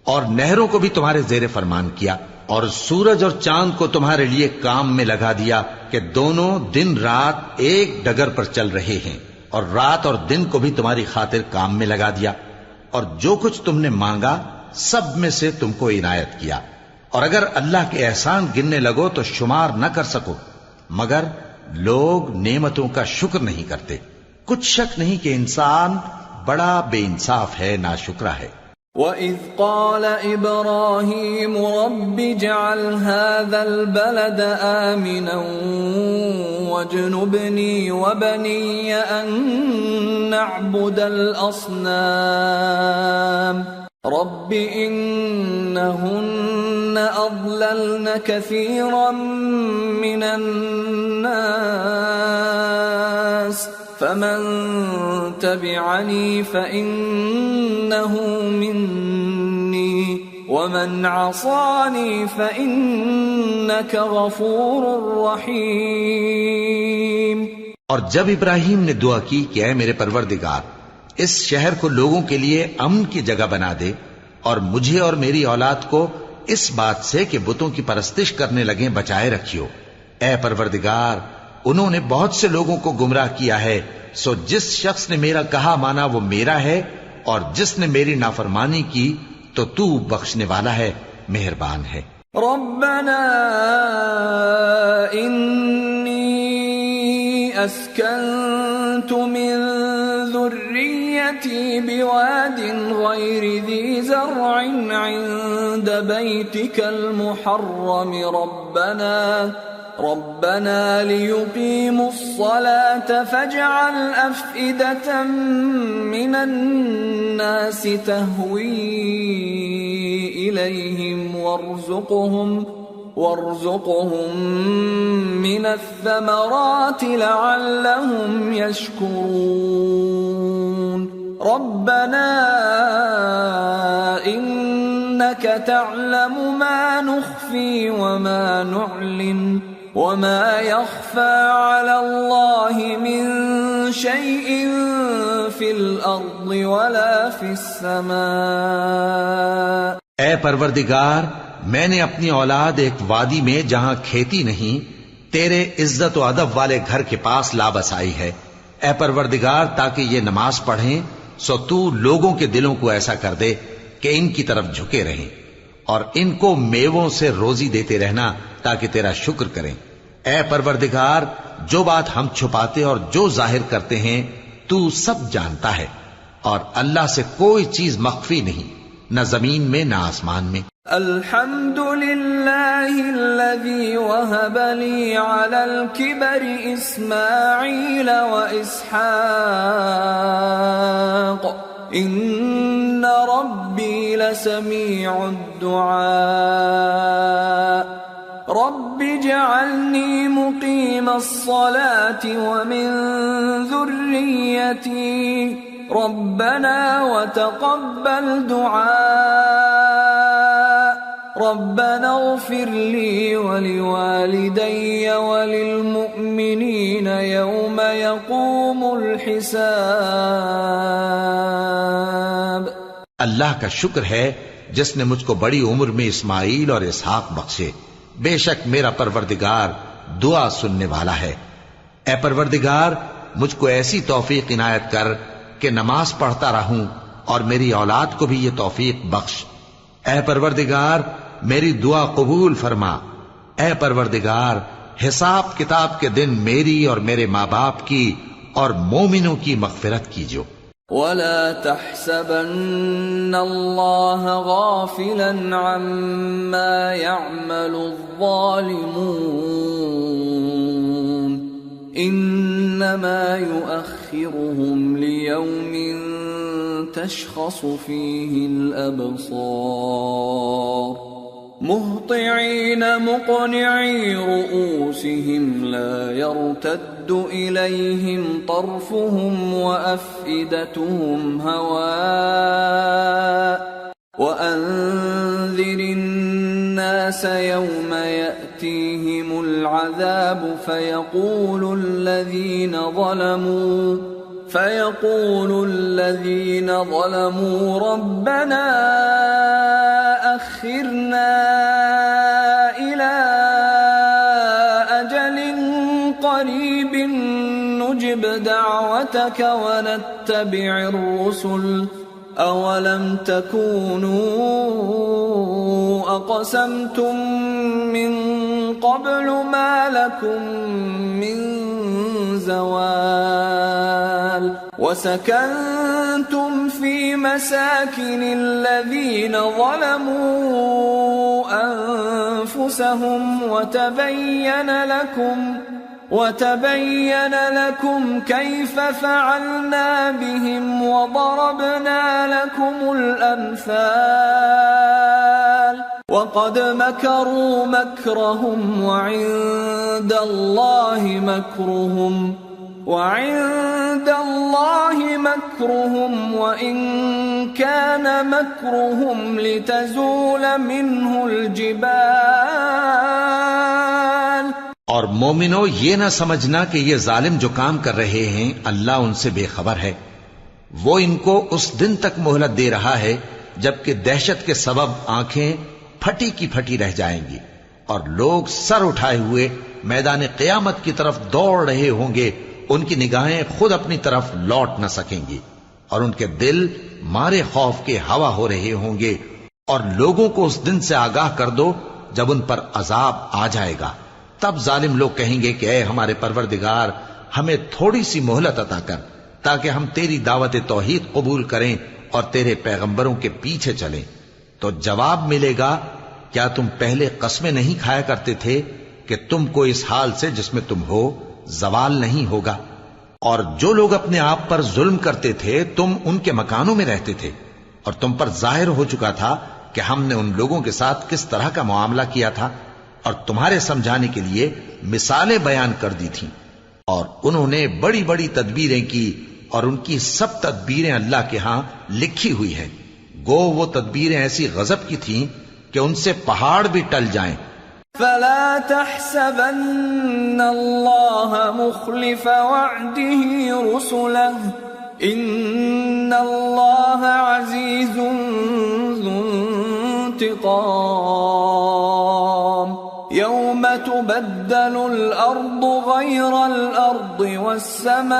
اور نہروں کو بھی تمہارے زیر فرمان کیا، اور سورج اور چاند کو تمہارے لیے کام میں لگا دیا کہ دونوں دن رات ایک ڈگر پر چل رہے ہیں، اور رات اور دن کو بھی تمہاری خاطر کام میں لگا دیا، اور جو کچھ تم نے مانگا سب میں سے تم کو عنایت کیا. اور اگر اللہ کے احسان گننے لگو تو شمار نہ کر سکو، مگر لوگ نعمتوں کا شکر نہیں کرتے. کچھ شک نہیں کہ انسان بڑا بے انصاف ہے، ناشکرا ہے. وَإِذْ قَالَ إِبْرَاهِيمُ رَبِّ اجْعَلْ هَذَا الْبَلَدَ آمِنًا وَاجْنُبْنِي وَبَنِيَّ أَن نَّعْبُدَ الْأَصْنَامَ رَبِّ إِنَّهُنَّ أَضْلَلْنَ كَثِيرًا مِّنَ النَّاسِ فَمَن تَبِعَنِي فَإِنَّهُ مِنِّي وَمَنْ عَصَانِي فَإِنَّكَ غَفُورٌ رَّحِيمٌ. اور جب ابراہیم نے دعا کی کہ اے میرے پروردگار، اس شہر کو لوگوں کے لیے امن کی جگہ بنا دے اور مجھے اور میری اولاد کو اس بات سے کہ بتوں کی پرستش کرنے لگیں بچائے رکھیو. اے پروردگار، انہوں نے بہت سے لوگوں کو گمراہ کیا ہے، سو جس شخص نے میرا کہا مانا وہ میرا ہے، اور جس نے میری نافرمانی کی تو تو بخشنے والا ہے، مہربان ہے. ربنا انی اسکنت من ذریتی بواد غیر ذی زرع عند بیتک المحرم ربنا ليقيموا الصلاة فاجعل أفئدة من الناس تهوي إليهم وارزقهم من الثمرات لعلهم يشكرون. ربنا إنك تعلم ما نخفي وما نعلن وما يخفى على الله من شيء في الأرض ولا في السماء. اے پروردگار، میں نے اپنی اولاد ایک وادی میں جہاں کھیتی نہیں تیرے عزت و ادب والے گھر کے پاس لا بسائی ہے. اے پروردگار، تاکہ یہ نماز پڑھیں سو تو لوگوں کے دلوں کو ایسا کر دے کہ ان کی طرف جھکے رہیں، اور ان کو میووں سے روزی دیتے رہنا تاکہ تیرا شکر کریں. اے پروردگار، جو بات ہم چھپاتے اور جو ظاہر کرتے ہیں تو سب جانتا ہے، اور اللہ سے کوئی چیز مخفی نہیں، نہ زمین میں نہ آسمان میں. الحمد للہ الذی وہب لی علی الکبر اسماعیل و اسحاق ان ربی لسمیع الدعاء. رب اجعلنی مقیم الصلاة ومن ذریتی ربنا وتقبل دعاء. ربنا اغفر لي ولوالدي وللمؤمنين يوم يقوم الحساب. اللہ کا شکر ہے جس نے مجھ کو بڑی عمر میں اسماعیل اور اسحاق بخشے. بے شک میرا پروردگار دعا سننے والا ہے. اے پروردگار، مجھ کو ایسی توفیق عنایت کر کہ نماز پڑھتا رہوں اور میری اولاد کو بھی یہ توفیق بخش. اے پروردگار، میری دعا قبول فرما. اے پروردگار، حساب کتاب کے دن میری اور میرے ماں باپ کی اور مومنوں کی مغفرت کیجو. ولا تحسبن الله غافلا عما يعمل الظالمون انما يؤخرهم ليوم تشخص فيه الابصار مهطعين مقنعي رؤوسهم لا يرتد إليهم طرفهم وأفئدتهم هواء وأنذر الناس يوم يأتيهم العذاب فيقول الذين ظلموا ربنا أخرنا إلى أجل قريب نجب دعوتك ونتبع الرسل أولم تكونوا أقسمتم من قبل ما لكم من زوال وسكنتم في مساكن الذين ظلموا أنفسهم وتبين لكم كيف فعلنا بهم وضربنا لكم الأمثال وقد مكروا مكرهم وعند الله مكرهم وإن كان مكرهم لتزول منه الجبال. اور مومنو، یہ نہ سمجھنا کہ یہ ظالم جو کام کر رہے ہیں اللہ ان سے بے خبر ہے. وہ ان کو اس دن تک مہلت دے رہا ہے جبکہ دہشت کے سبب آنکھیں پھٹی کی پھٹی رہ جائیں گی اور لوگ سر اٹھائے ہوئے میدان قیامت کی طرف دوڑ رہے ہوں گے. ان کی نگاہیں خود اپنی طرف لوٹ نہ سکیں گی اور ان کے دل مارے خوف کے ہوا ہو رہے ہوں گے. اور لوگوں کو اس دن سے آگاہ کر دو جب ان پر عذاب آ جائے گا. تب ظالم لوگ کہیں گے کہ اے ہمارے پروردگار، ہمیں تھوڑی سی مہلت عطا کر تاکہ ہم تیری دعوت توحید قبول کریں اور تیرے پیغمبروں کے پیچھے چلیں. تو جواب ملے گا، کیا تم پہلے قسمیں نہیں کھایا کرتے تھے کہ تم کو اس حال سے جس میں تم ہو زوال نہیں ہوگا؟ اور جو لوگ اپنے آپ پر ظلم کرتے تھے تم ان کے مکانوں میں رہتے تھے اور تم پر ظاہر ہو چکا تھا کہ ہم نے ان لوگوں کے ساتھ کس طرح کا معاملہ کیا تھا اور تمہارے سمجھانے کے لیے مثالیں بیان کر دی تھیں. اور انہوں نے بڑی بڑی تدبیریں کی اور ان کی سب تدبیریں اللہ کے ہاں لکھی ہوئی ہیں. گو وہ تدبیریں ایسی غضب کی تھیں کہ ان سے پہاڑ بھی ٹل جائیں. فلا تحسبن الله مخلف وعده رسله ان الله عزيز ذو انتقام يوم تبدل الأرض غير الأرض والسماوات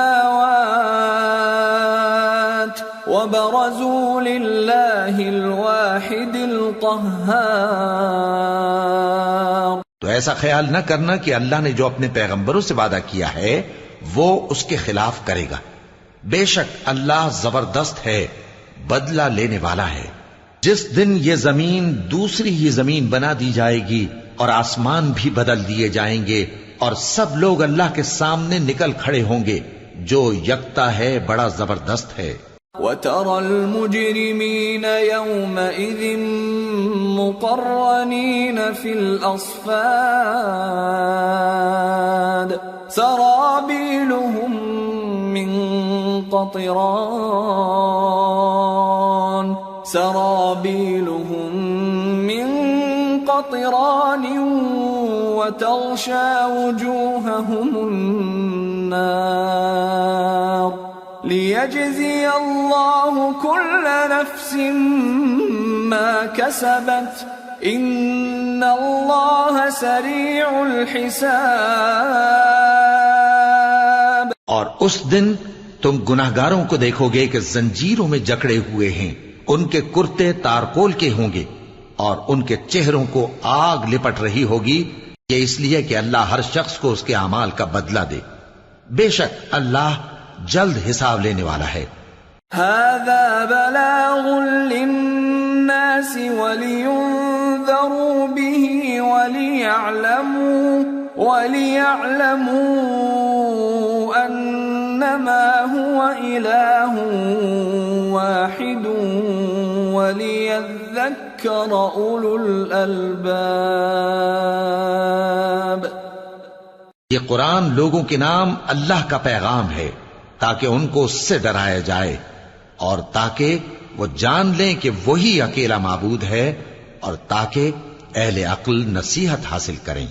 وبرزوا لله الواحد القهار. تو ایسا خیال نہ کرنا کہ اللہ نے جو اپنے پیغمبروں سے وعدہ کیا ہے وہ اس کے خلاف کرے گا. بے شک اللہ زبردست ہے، بدلہ لینے والا ہے. جس دن یہ زمین دوسری ہی زمین بنا دی جائے گی اور آسمان بھی بدل دیے جائیں گے اور سب لوگ اللہ کے سامنے نکل کھڑے ہوں گے جو یکتا ہے، بڑا زبردست ہے. وَتَرَى الْمُجْرِمِينَ يَوْمَئِذٍ مُقَرَّنِينَ فِي الْأَصْفَادِ سَرَابِيلُهُم مِّن قَطِرَانٍ وَتَغْشَى وُجُوهَهُمُ النَّارُ لِيَجْزِيَ اللَّهُ كُلَّ نَفْسٍ مَا كَسَبَتْ إِنَّ اللَّهَ سَرِيعُ الْحِسَابِ. اور اس دن تم گناہگاروں کو دیکھو گے کہ زنجیروں میں جکڑے ہوئے ہیں، ان کے کرتے تارکول کے ہوں گے اور ان کے چہروں کو آگ لپٹ رہی ہوگی. یہ اس لیے کہ اللہ ہر شخص کو اس کے اعمال کا بدلہ دے. بے شک اللہ جلد حساب لینے والا ہے. هذا بلاغ للناس ولينذروا به وليعلموا أنما هو إله واحد وليذكر أولو الألباب. یہ قرآن لوگوں کے نام اللہ کا پیغام ہے تاکہ ان کو اس سے ڈرایا جائے اور تاکہ وہ جان لیں کہ وہی اکیلا معبود ہے اور تاکہ اہل عقل نصیحت حاصل کریں.